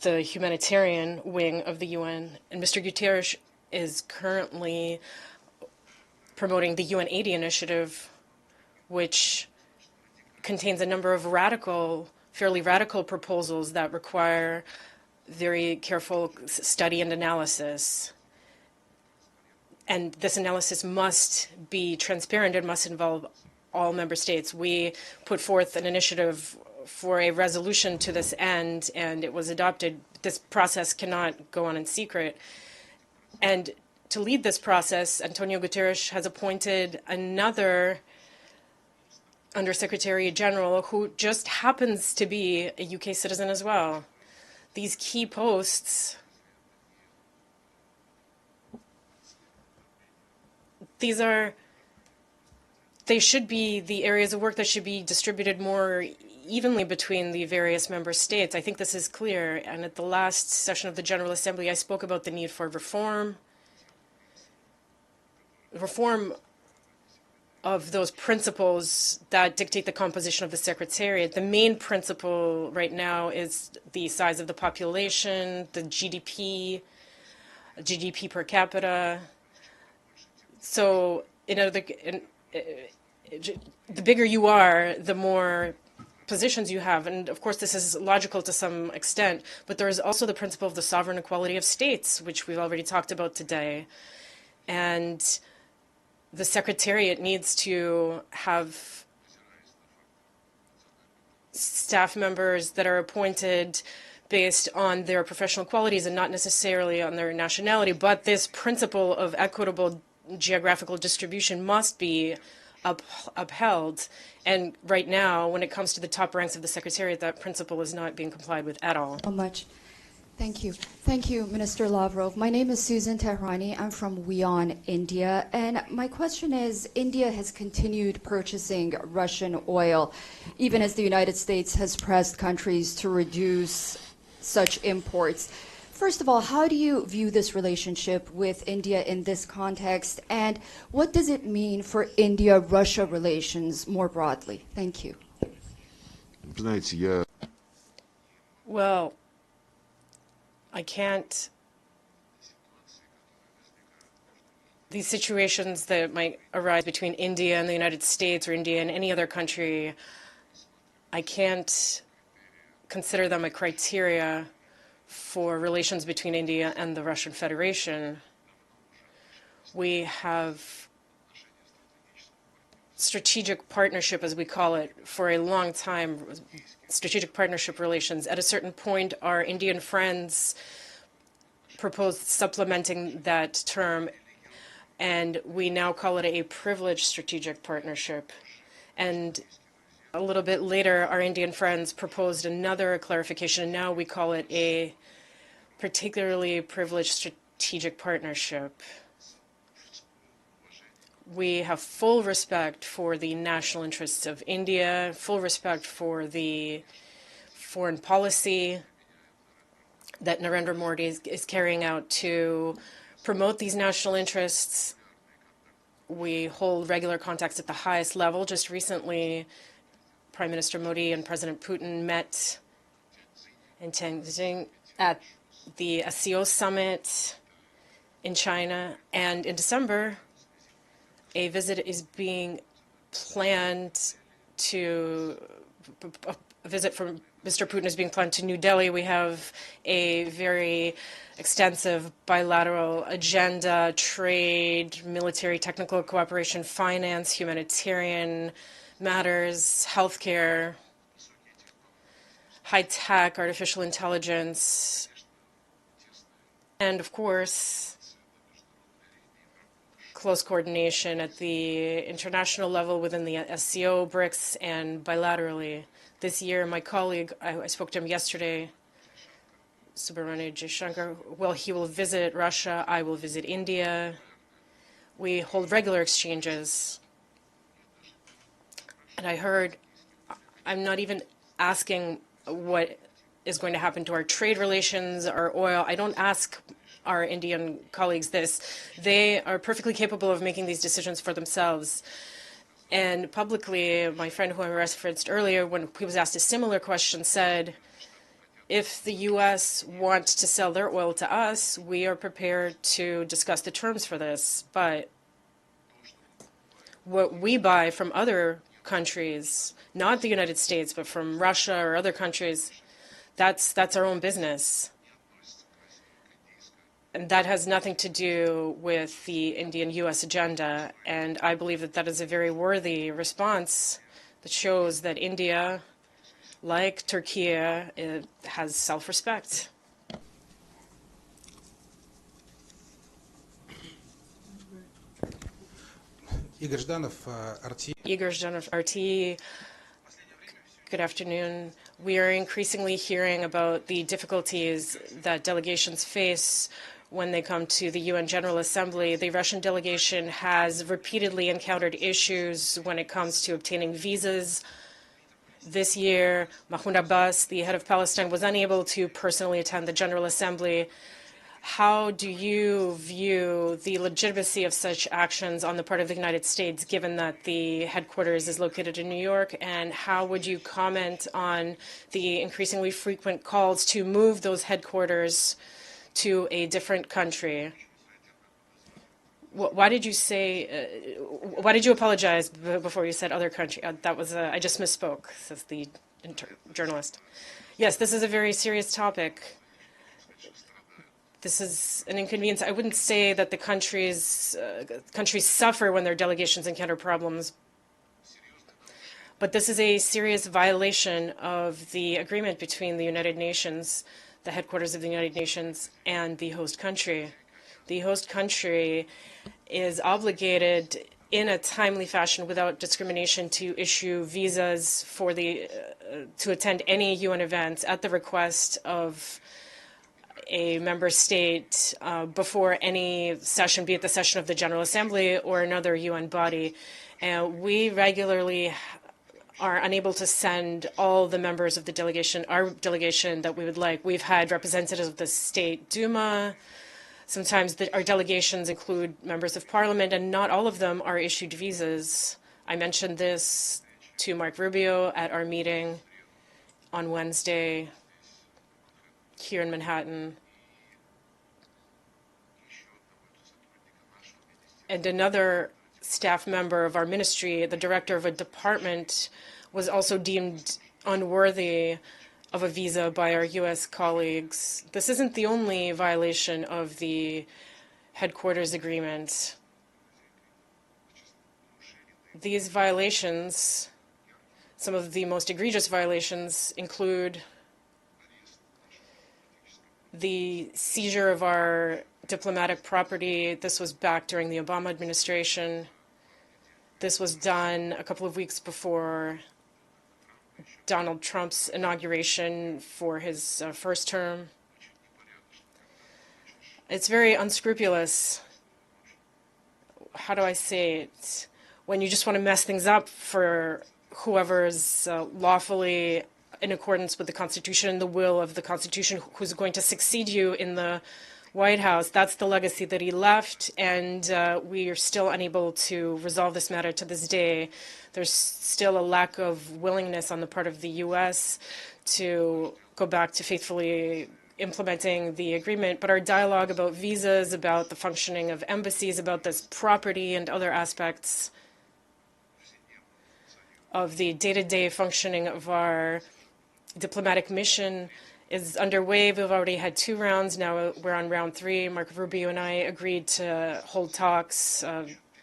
humanitarian wing of the UN, and Mr. Guterres is currently promoting the UN 80 initiative, which contains a number of fairly radical proposals that require very careful study and analysis. And this analysis must be transparent and must involve all member states. We put forth an initiative for a resolution to this end, and it was adopted. This process cannot go on in secret. And to lead this process, Antonio Guterres has appointed another Undersecretary General who just happens to be a UK citizen as well. These key posts, they should be the areas of work that should be distributed more evenly between the various member states. I think this is clear. And at the last session of the General Assembly, I spoke about the need for reform of those principles that dictate the composition of the Secretariat. The main principle right now is the size of the population, the GDP per capita. So, the bigger you are, the more positions you have. And of course, this is logical to some extent, but there is also the principle of the sovereign equality of states, which we've already talked about today. And the Secretariat needs to have staff members that are appointed based on their professional qualities and not necessarily on their nationality. But this principle of equitable geographical distribution must be upheld. And right now, when it comes to the top ranks of the Secretariat, that principle is not being complied with at all. So much. Thank you. Thank you, Minister Lavrov. My name is Susan Tehrani. I'm from Wian, India. And my question is, India has continued purchasing Russian oil, even as the United States has pressed countries to reduce such imports. First of all, how do you view this relationship with India in this context? And what does it mean for India-Russia relations more broadly? Thank you. Well, I can't. These situations that might arise between India and the United States or India and any other country, I can't consider them a criteria for relations between India and the Russian Federation. We have strategic partnership, as we call it, for a long time, strategic partnership relations. At a certain point, our Indian friends proposed supplementing that term, and we now call it a privileged strategic partnership. And a little bit later, our Indian friends proposed another clarification, and now we call it a particularly privileged strategic partnership. We have full respect for the national interests of India, full respect for the foreign policy that Narendra Modi is carrying out to promote these national interests. We hold regular contacts at the highest level. Just recently, Prime Minister Modi and President Putin met in Tianjin at the ASEO summit in China. And in December, a visit is being planned to a visit from Mr. Putin is being planned to New Delhi. We have a very extensive bilateral agenda: trade, military, technical cooperation, finance, humanitarian matters, healthcare, high-tech, artificial intelligence, and of course, close coordination at the international level within the SCO, BRICS, and bilaterally. This year, my colleague, I spoke to him yesterday, Subramanian Jaishankar, well, he will visit Russia, I will visit India. We hold regular exchanges. And I heard, I'm not even asking what is going to happen to our trade relations, our oil. I don't ask our Indian colleagues this. They are perfectly capable of making these decisions for themselves. And publicly, my friend who I referenced earlier, when he was asked a similar question, said, if the U.S. wants to sell their oil to us, we are prepared to discuss the terms for this. But what we buy from other countries, not the United States, but from Russia or other countries, that's our own business. And that has nothing to do with the Indian-U.S. agenda. And I believe that that is a very worthy response that shows that India, like Turkey, has self-respect. Igor Zhdanov, RT. Good afternoon. We are increasingly hearing about the difficulties that delegations face when they come to the UN General Assembly. The Russian delegation has repeatedly encountered issues when it comes to obtaining visas. This year, Mahmoud Abbas, the head of Palestine, was unable to personally attend the General Assembly. How do you view the legitimacy of such actions on the part of the United States, given that the headquarters is located in New York? And how would you comment on the increasingly frequent calls to move those headquarters to a different country? Why did you say, why did you apologize before you said other country? That was, I just misspoke, says the journalist. Yes, this is a very serious topic. This is an inconvenience. I wouldn't say that the countries suffer when their delegations encounter problems, but this is a serious violation of the agreement between the United Nations, the headquarters of the United Nations, and the host country. The host country is obligated in a timely fashion without discrimination to issue visas for to attend any UN events at the request of a member state before any session, be it the session of the General Assembly or another UN body. And we regularly are unable to send all the members of the delegation, our delegation, that we would like. We've had representatives of the State Duma. Sometimes our delegations include members of parliament, and not all of them are issued visas. I mentioned this to Mark Rubio at our meeting on Wednesday here in Manhattan. And another staff member of our ministry, the director of a department, was also deemed unworthy of a visa by our U.S. colleagues. This isn't the only violation of the headquarters agreement. These violations, some of the most egregious violations, include the seizure of our diplomatic property. This was back during the Obama administration. This was done a couple of weeks before Donald Trump's inauguration for his first term. It's very unscrupulous. How do I say it? When you just want to mess things up for whoever's lawfully in accordance with the Constitution and the will of the Constitution, who's going to succeed you in the White House. That's the legacy that he left, and we are still unable to resolve this matter to this day. There's still a lack of willingness on the part of the U.S. to go back to faithfully implementing the agreement, but our dialogue about visas, about the functioning of embassies, about this property and other aspects of the day-to-day functioning of our diplomatic mission is underway. We've already had 2 rounds. Now we're on round 3. Marco Rubio and I agreed to hold talks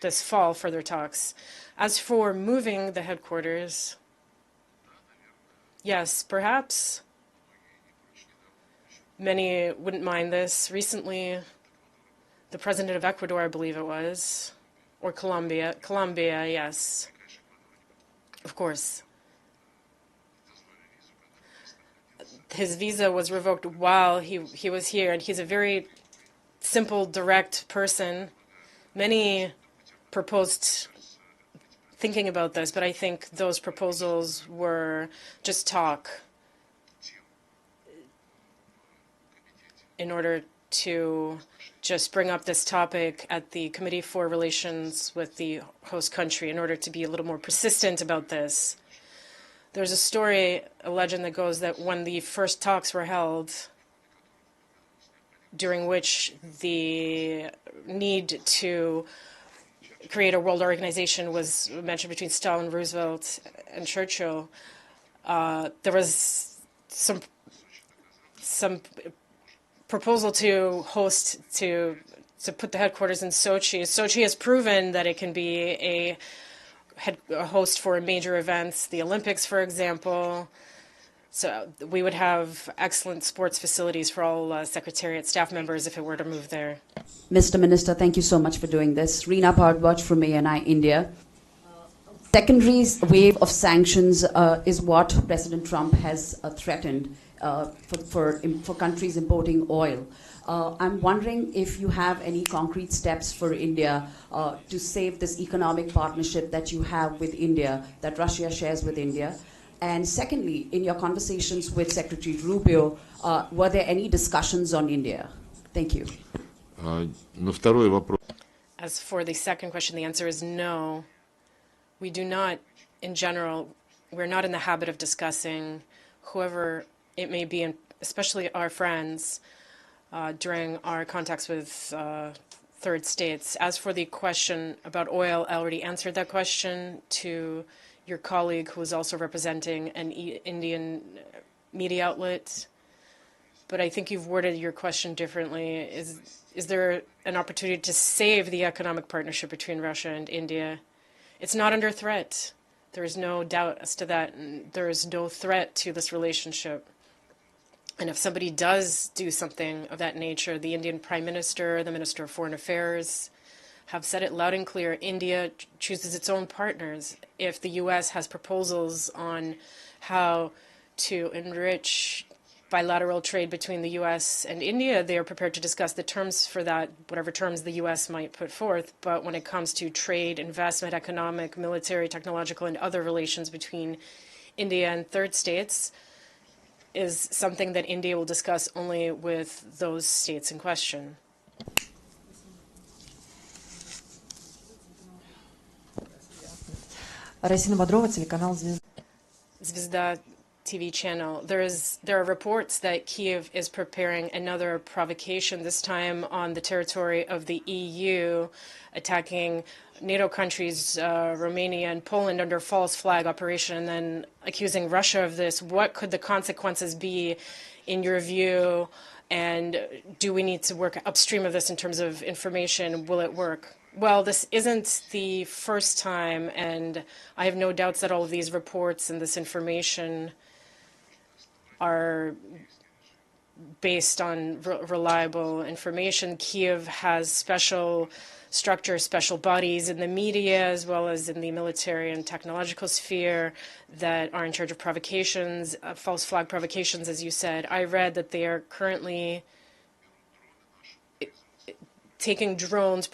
this fall, further talks. As for moving the headquarters, yes, perhaps many wouldn't mind this. Recently, the president of Ecuador, I believe it was, or Colombia, yes, of course. His visa was revoked while he was here, and he's a very simple, direct person. Many proposed thinking about this, but I think those proposals were just talk in order to just bring up this topic at the Committee for Relations with the host country in order to be a little more persistent about this. There's a story, a legend that goes that when the first talks were held, during which the need to create a world organization was mentioned between Stalin, Roosevelt, and Churchill, there was some proposal to host, to put the headquarters in Sochi. Sochi has proven that it can be a host for major events, the Olympics, for example. So we would have excellent sports facilities for all Secretariat staff members if it were to move there. Mr. Minister, thank you so much for doing this. Reena Bhardwaj from ANI India. Secondary wave of sanctions is what President Trump has threatened for countries importing oil. I'm wondering if you have any concrete steps for India to save this economic partnership that you have with India, that Russia shares with India. And secondly, in your conversations with Secretary Rubio, were there any discussions on India? Thank you. As for the second question, the answer is no. We do not, in general, we're not in the habit of discussing whoever it may be, and especially our friends, during our contacts with third states. As for the question about oil, I already answered that question to your colleague who is also representing an Indian media outlet. But I think you've worded your question differently. Is there an opportunity to save the economic partnership between Russia and India? It's not under threat. There is no doubt as to that. There is no threat to this relationship. And if somebody does do something of that nature, the Indian Prime Minister, the Minister of Foreign Affairs have said it loud and clear. India chooses its own partners. If the U.S. has proposals on how to enrich bilateral trade between the U.S. and India, they are prepared to discuss the terms for that, whatever terms the U.S. might put forth. But when it comes to trade, investment, economic, military, technological, and other relations between India and third states is something that India will discuss only with those states in question. Zvezda TV channel. There are reports that Kiev is preparing another provocation, this time on the territory of the EU, attacking NATO countries, Romania and Poland, under false flag operation, and then accusing Russia of this. What could the consequences be, in your view? And do we need to work upstream of this in terms of information? Will it work? Well, this isn't the first time, and I have no doubts that all of these reports and this information are based on reliable information. Kiev has special structures, special bodies in the media as well as in the military and technological sphere that are in charge of provocations, false flag provocations, as you said. I read that they are currently taking drones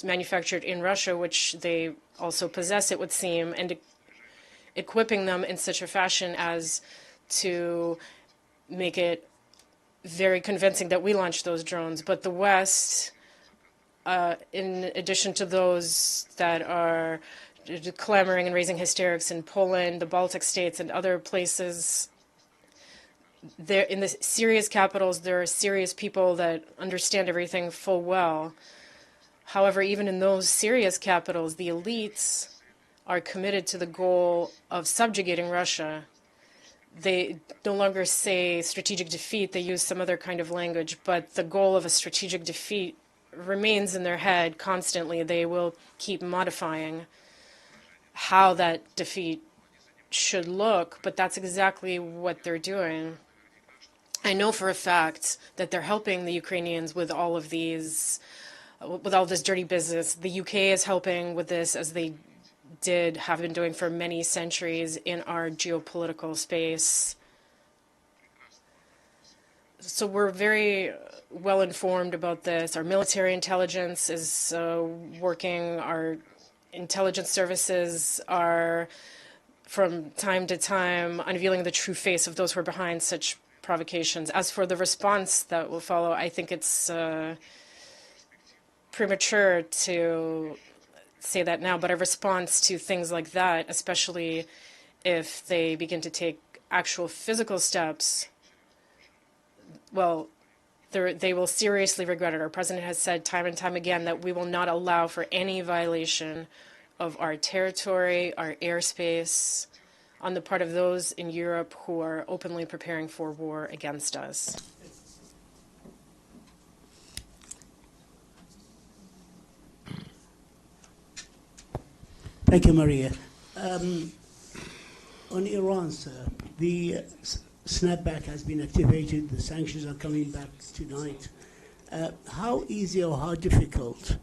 manufactured in Russia, which they also possess, it would seem, and equipping them in such a fashion as to make it very convincing that we launched those drones. But the West, in addition to those that are clamoring and raising hysterics in Poland, the Baltic states, and other places, there, in the serious capitals, there are serious people that understand everything full well. However, even in those serious capitals, the elites are committed to the goal of subjugating Russia. They no longer say strategic defeat, they use some other kind of language, but the goal of a strategic defeat remains in their head constantly. They will keep modifying how that defeat should look, but that's exactly what they're doing. I know for a fact that they're helping the Ukrainians with all of these, with all this dirty business. The UK is helping with this, as they have been doing for many centuries in our geopolitical space. So we're very well informed about this. Our military intelligence is working. Our intelligence services are, from time to time, unveiling the true face of those who are behind such provocations. As for the response that will follow, I think it's premature to say that now, but a response to things like that, especially if they begin to take actual physical steps, well, they will seriously regret it. Our president has said time and time again that we will not allow for any violation of our territory, our airspace, on the part of those in Europe who are openly preparing for war against us. Thank you, Maria. On Iran, sir, the snapback has been activated. The sanctions are coming back tonight. How easy or how difficult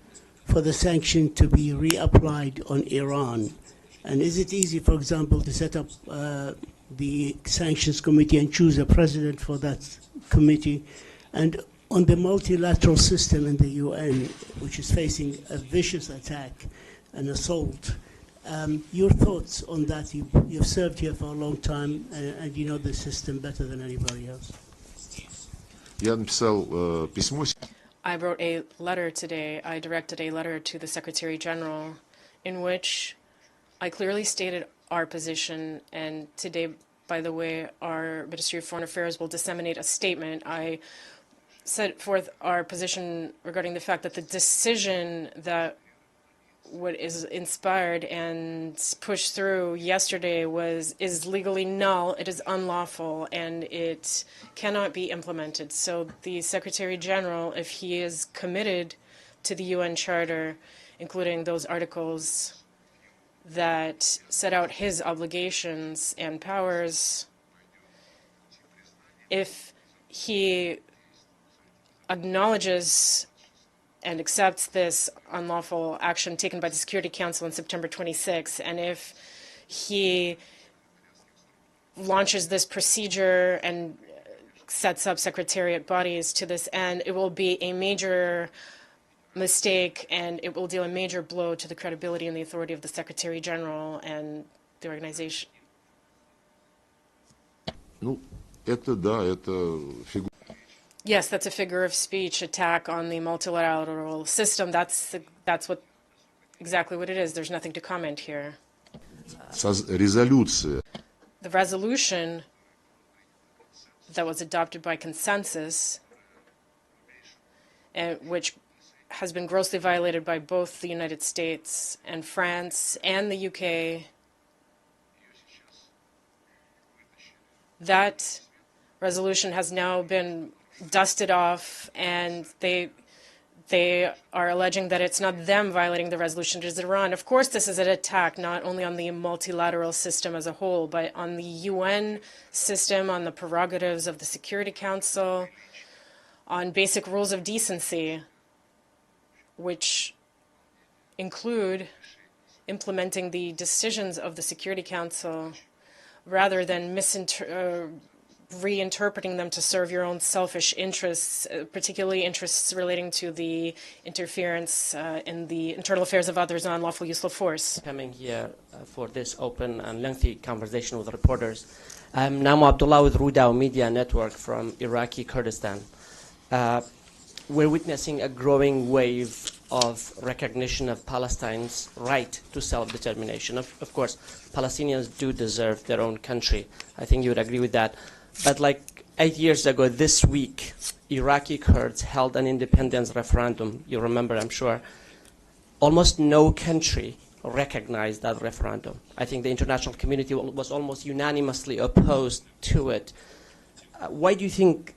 for the sanction to be reapplied on Iran? And is it easy, for example, to set up the sanctions committee and choose a president for that committee? And on the multilateral system in the UN, which is facing a vicious attack, an assault, your thoughts on that? You've served here for a long time, and you know the system better than anybody else. Я написал письмо. I wrote a letter today. I directed a letter to the Secretary General in which I clearly stated our position, and today, by the way, our Ministry of Foreign Affairs will disseminate a statement. I set forth our position regarding the fact that the decision that what is inspired and pushed through yesterday is legally null, it is unlawful, and it cannot be implemented. So the Secretary General, if he is committed to the UN Charter, including those articles that set out his obligations and powers, if he acknowledges and accepts this unlawful action taken by the Security Council on September 26, and if he launches this procedure and sets up secretariat bodies to this end, it will be a major mistake, and it will deal a major blow to the credibility and the authority of the Secretary General and the organization. Ну, это да, это фигура. Yes, that's a figure of speech attack on the multilateral system. That's exactly what it is. There's nothing to comment here. Резолюция. The resolution that was adopted by consensus, which has been grossly violated by both the United States and France and the UK, that resolution has now been dusted off, and they are alleging that it's not them violating the resolution, it is Iran. Of course, this is an attack not only on the multilateral system as a whole, but on the UN system, on the prerogatives of the Security Council, on basic rules of decency, which include implementing the decisions of the Security Council rather than reinterpreting them to serve your own selfish interests, particularly interests relating to the interference in the internal affairs of others and unlawful use of force. Coming here for this open and lengthy conversation with reporters. I'm Namo Abdullah with Rudao Media Network from Iraqi Kurdistan. We're witnessing a growing wave of recognition of Palestine's right to self-determination. Of course, Palestinians do deserve their own country. I think you would agree with that. But like 8 years ago this week, Iraqi Kurds held an independence referendum. You remember, I'm sure. Almost no country recognized that referendum. I think the international community was almost unanimously opposed to it. Why do you think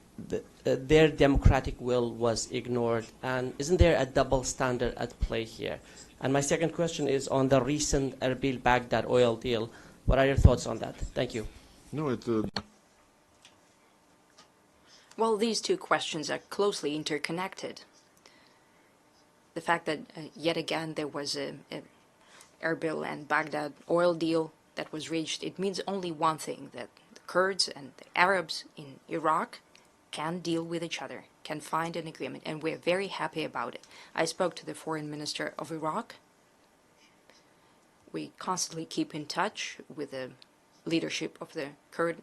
their democratic will was ignored? And isn't there a double standard at play here? And my second question is on the recent Erbil-Baghdad oil deal. What are your thoughts on that? Thank you. Well, these two questions are closely interconnected. The fact that yet again there was a Erbil and Baghdad oil deal that was reached, it means only one thing, that the Kurds and the Arabs in Iraq can deal with each other, can find an agreement, and we're very happy about it. I spoke to the foreign minister of Iraq. We constantly keep in touch with the leadership of the Kurd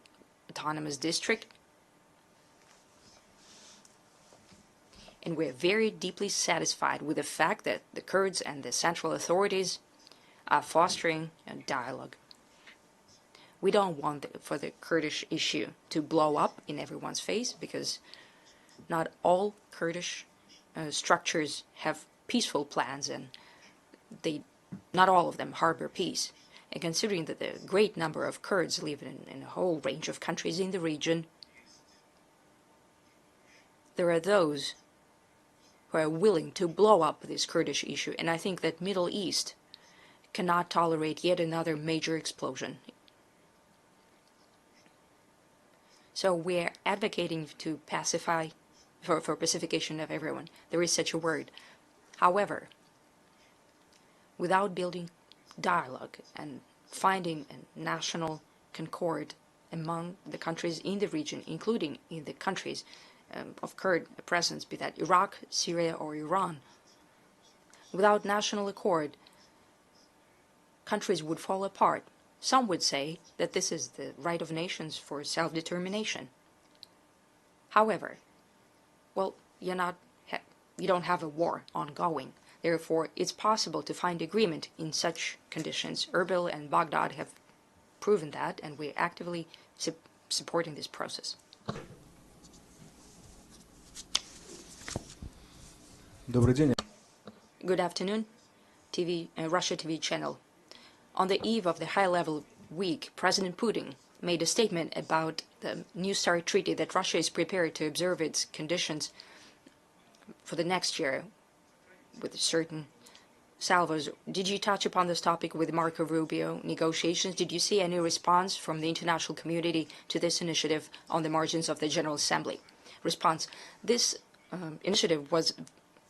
Autonomous District. And we're very deeply satisfied with the fact that the Kurds and the central authorities are fostering a dialogue. We don't want for the Kurdish issue to blow up in everyone's face, because not all Kurdish structures have peaceful plans, and not all of them harbor peace. And considering that the great number of Kurds live in a whole range of countries in the region, there are those who are willing to blow up this Kurdish issue, and I think that Middle East cannot tolerate yet another major explosion. So we're advocating to pacify, for pacification of everyone. There is such a word. However, without building dialogue and finding a national concord among the countries in the region, including in the countries of Kurd presence, be that Iraq, Syria, or Iran, without national accord, countries would fall apart. Some would say that this is the right of nations for self-determination. However, well, you don't have a war ongoing. Therefore, it's possible to find agreement in such conditions. Erbil and Baghdad have proven that, and we're actively supporting this process. Good afternoon, Russia TV channel. On the eve of the high-level week, President Putin made a statement about the New START treaty that Russia is prepared to observe its conditions for the next year with certain salvos. Did you touch upon this topic with Marco Rubio negotiations? Did you see any response from the international community to this initiative on the margins of the General Assembly? Response: this initiative was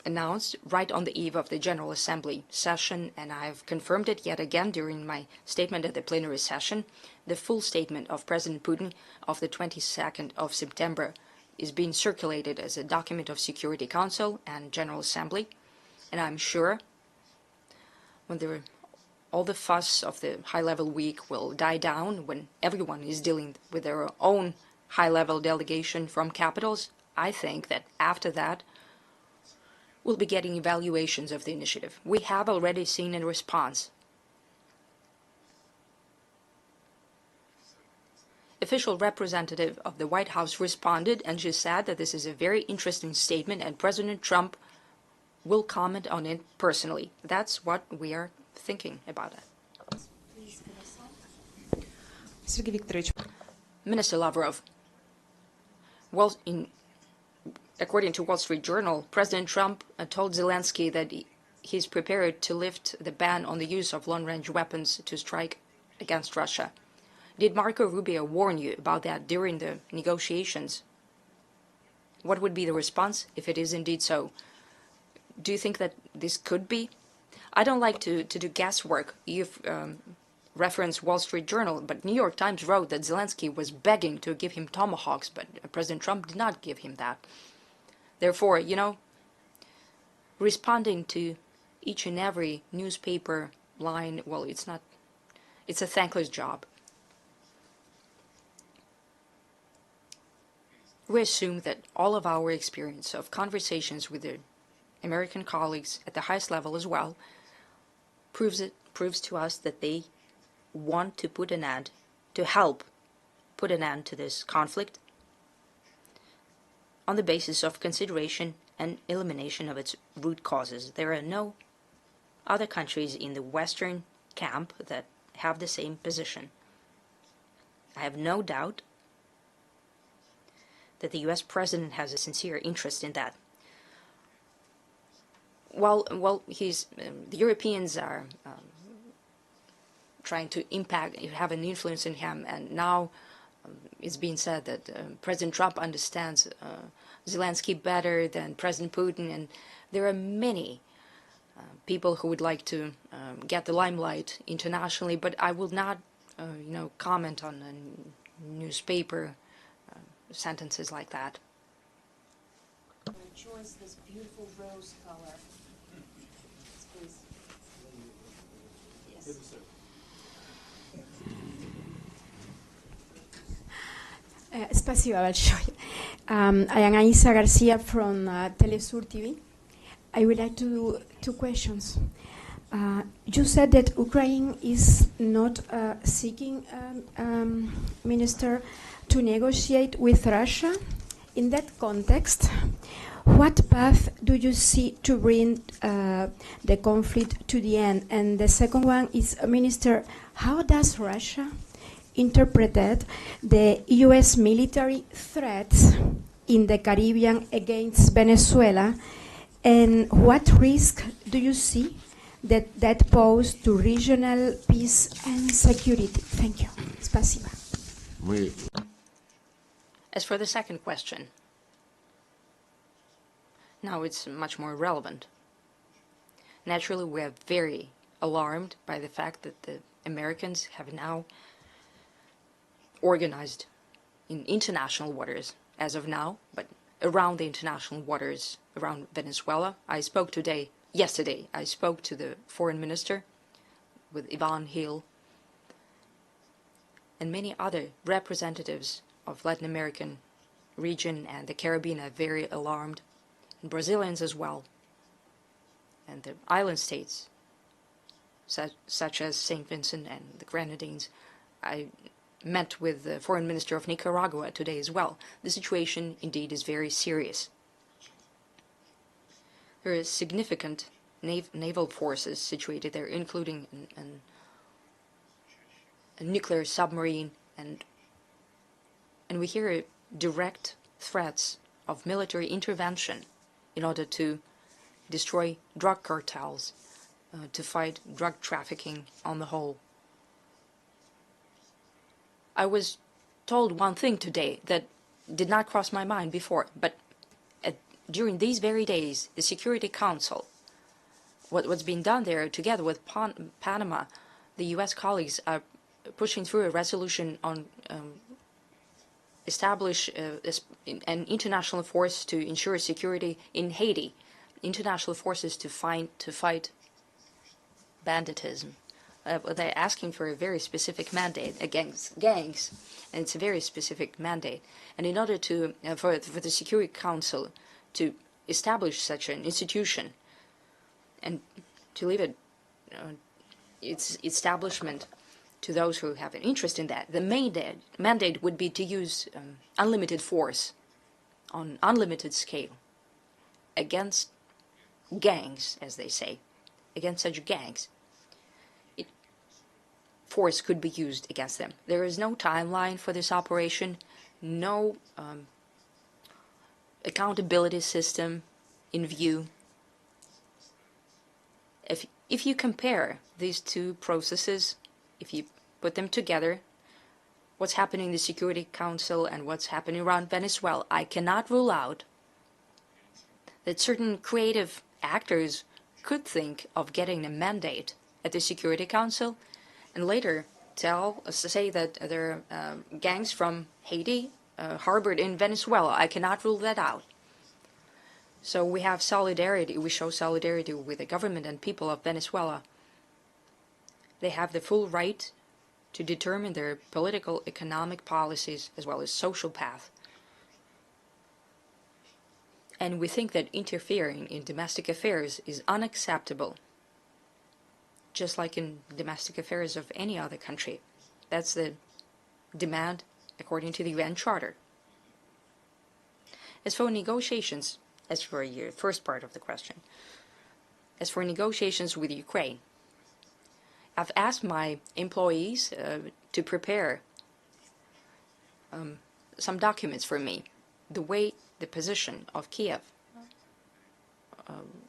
announced right on the eve of the General Assembly session, and I've confirmed it yet again during my statement at the plenary session. The full statement of President Putin of the 22nd of September is being circulated as a document of Security Council and General Assembly, and I'm sure when all the fuss of the high-level week will die down, when everyone is dealing with their own high-level delegation from capitals, I think that after that we'll be getting evaluations of the initiative. We have already seen a response. Official representative of the White House responded, and she said that this is a very interesting statement, and President Trump will comment on it personally. That's what we are thinking about it. Sergey Viktorovich. Minister Lavrov, according to Wall Street Journal, President Trump told Zelensky that he's prepared to lift the ban on the use of long-range weapons to strike against Russia. Did Marco Rubio warn you about that during the negotiations? What would be the response if it is indeed so? Do you think that this could be? I don't like to do guesswork. You've referenced Wall Street Journal, but New York Times wrote that Zelensky was begging to give him tomahawks, but President Trump did not give him that. Therefore, responding to each and every newspaper line, well, it's a thankless job. We assume that all of our experience of conversations with the American colleagues at the highest level as well proves to us that they want to put an end, to help put an end to this conflict on the basis of consideration and elimination of its root causes. There are no other countries in the Western camp that have the same position. I have no doubt that the US president has a sincere interest in that. Well, the Europeans are trying to have an influence in him, and now it's being said that President Trump understands Zelensky better than President Putin, and there are many people who would like to get the limelight internationally, but I will not, comment on a newspaper sentences like that. Choice this beautiful rose color. Please. Yes. Спасибо большое. I am Aisa Garcia from Telesur TV. I would like to do two questions. You said that Ukraine is not seeking, Minister, to negotiate with Russia. In that context, what path do you see to bring the conflict to the end? And the second one is, Minister, how does Russia interpret the U.S. military threats in the Caribbean against Venezuela, and what risk do you see that pose to regional peace and security? Thank you. Спасибо. As for the second question, now it's much more relevant. Naturally, we are very alarmed by the fact that the Americans have now organized in international waters as of now, but around the international waters around Venezuela. Yesterday, I spoke to the foreign minister with Ivan Hill and many other representatives of Latin American region and the Caribbean are very alarmed, and Brazilians as well, and the island states such as St. Vincent and the Grenadines. I met with the foreign minister of Nicaragua today as well. The situation indeed is very serious. There are significant naval forces situated there, including a nuclear submarine, and we hear direct threats of military intervention in order to destroy drug cartels, to fight drug trafficking on the whole. I was told one thing today that did not cross my mind before, but during these very days, the Security Council, what's being done there together with Panama, the U.S. colleagues are pushing through a resolution on establish an international force to ensure security in Haiti, international forces to fight banditism. They're asking for a very specific mandate against gangs, and it's a very specific mandate. And in order to for the Security Council to establish such an institution and to leave it its establishment to those who have an interest in that, the mandate would be to use unlimited force on unlimited scale against gangs, as they say, against such gangs. Force could be used against them. There is no timeline for this operation, no accountability system in view. If you compare these two processes, if you put them together, what's happening in the Security Council and what's happening around Venezuela, I cannot rule out that certain creative actors could think of getting a mandate at the Security Council and later say that there are gangs from Haiti harbored in Venezuela. I cannot rule that out. So we have solidarity. We show solidarity with the government and people of Venezuela. They have the full right to determine their political, economic policies as well as social path. And we think that interfering in domestic affairs is unacceptable, just like in domestic affairs of any other country. That's the demand according to the UN Charter. As for negotiations, as for your first part of the question, As for negotiations with Ukraine, I've asked my employees to prepare some documents for me, the way the position of Kiev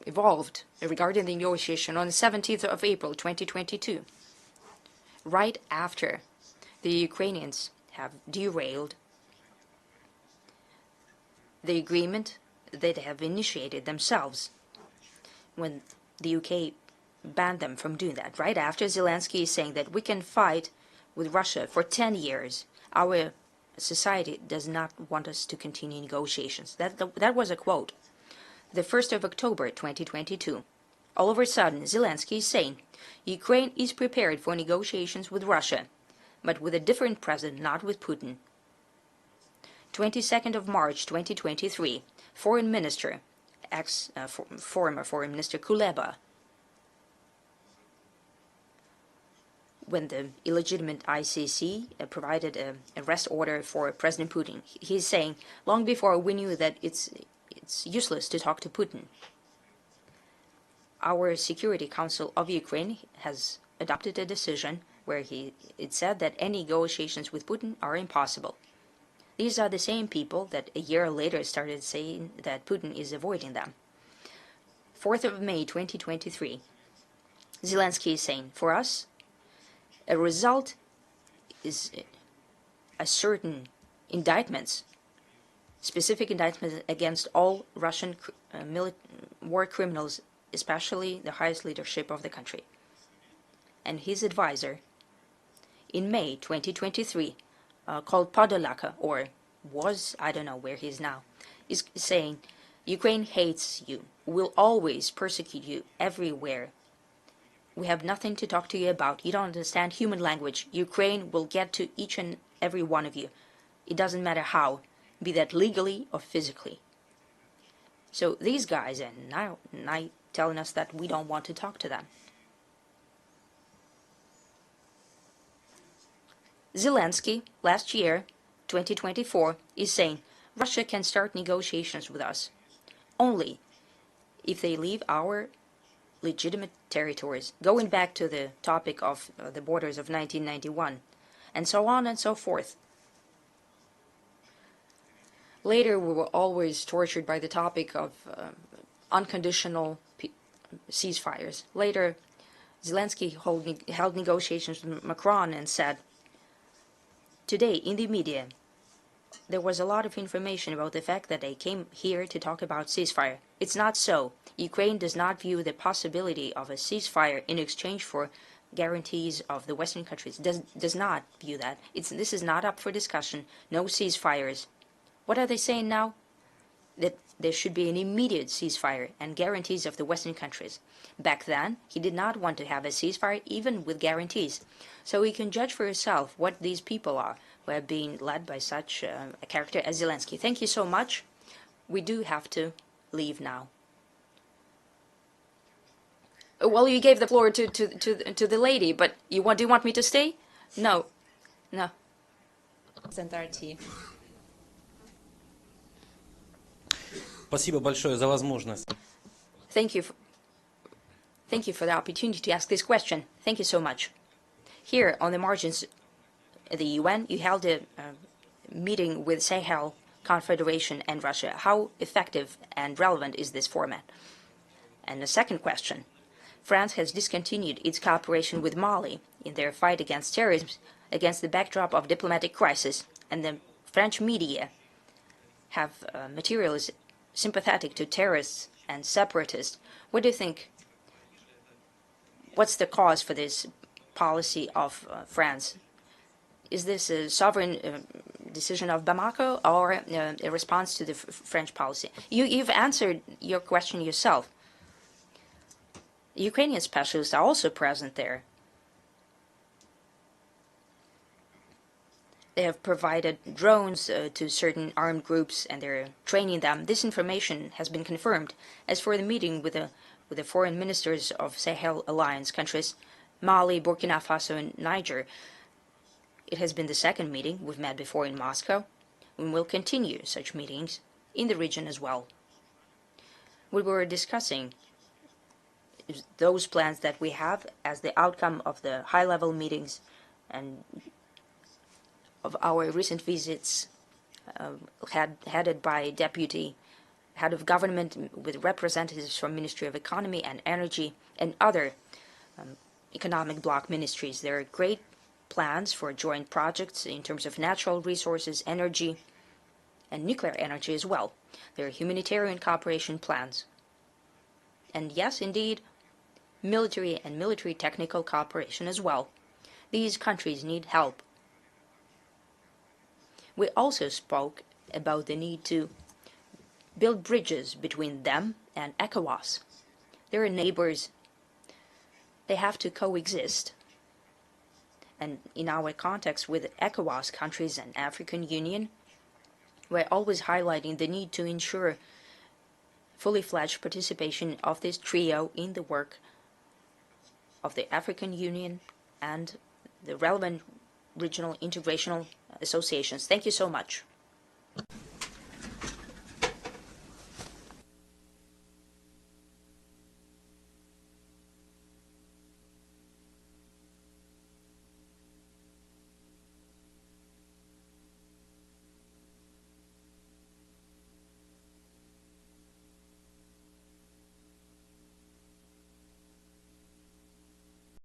evolved regarding the negotiation on the 17th of April 2022, right after the Ukrainians have derailed the agreement they have initiated themselves when the UK banned them from doing that. Right after, Zelensky is saying that we can fight with Russia for 10 years. Our society does not want us to continue negotiations. That was a quote. The 1st of October 2022. All of a sudden, Zelensky is saying Ukraine is prepared for negotiations with Russia, but with a different president, not with Putin. 22nd of March 2023, Foreign Minister, former Foreign Minister Kuleba, when the illegitimate ICC provided an arrest order for President Putin, he's saying, long before we knew that it's useless to talk to Putin. Our Security Council of Ukraine has adopted a decision where it said that any negotiations with Putin are impossible. These are the same people that a year later started saying that Putin is avoiding them. 4th of May 2023, Zelensky is saying, for us, a result is a certain indictments, specific indictments against all Russian war criminals, especially the highest leadership of the country. And his advisor, in May 2023, called Podolaka, or was, I don't know where he is now, is saying, Ukraine hates you, will always persecute you everywhere. We have nothing to talk to you about. You don't understand human language. Ukraine will get to each and every one of you. It doesn't matter how, be that legally or physically. So these guys are now telling us that we don't want to talk to them. Zelensky, last year, 2024, is saying Russia can start negotiations with us only if they leave our legitimate territories, going back to the topic of the borders of 1991, and so on and so forth. Later, we were always tortured by the topic of unconditional ceasefires. Later, Zelensky held negotiations with Macron and said, today, in the media, there was a lot of information about the fact that they came here to talk about ceasefire. It's not so. Ukraine does not view the possibility of a ceasefire in exchange for guarantees of the Western countries. Does not view that. This is not up for discussion. No ceasefires. What are they saying now? That there should be an immediate ceasefire and guarantees of the Western countries. Back then, he did not want to have a ceasefire, even with guarantees. So you can judge for yourself what these people are, who are being led by such a character as Zelensky. Thank you so much. We do have to leave now. Well, you gave the floor to the lady, but do you want me to stay? No. No. Спасибо большое за возможность. Thank you for the opportunity to ask this question. Thank you so much. Here on the margins of the UN, you held a meeting with Sahel Confederation and Russia. How effective and relevant is this format? And the second question, France has discontinued its cooperation with Mali in their fight against terrorism against the backdrop of diplomatic crisis, and the French media have materials sympathetic to terrorists and separatists. What do you think? What's the cause for this policy of France? Is this a sovereign decision of Bamako or a response to the French policy? You've answered your question yourself. Ukrainian specialists are also present there. They have provided drones to certain armed groups, and they're training them. This information has been confirmed. As for the meeting with the foreign ministers of Sahel Alliance countries, Mali, Burkina Faso, and Niger, it has been the second meeting. We've met before in Moscow, and we'll continue such meetings in the region as well. We were discussing those plans that we have as the outcome of the high-level meetings and of our recent visits headed by Deputy Head of Government with representatives from Ministry of Economy and Energy and other economic bloc ministries. There are great plans for joint projects in terms of natural resources, energy, and nuclear energy as well. There are humanitarian cooperation plans. And yes, indeed, military and military technical cooperation as well. These countries need help. We also spoke about the need to build bridges between them and ECOWAS. They're neighbors. They have to coexist. And in our context with ECOWAS countries and African Union, we're always highlighting the need to ensure fully fledged participation of this trio in the work of the African Union and the relevant regional integrational associations. Thank you so much.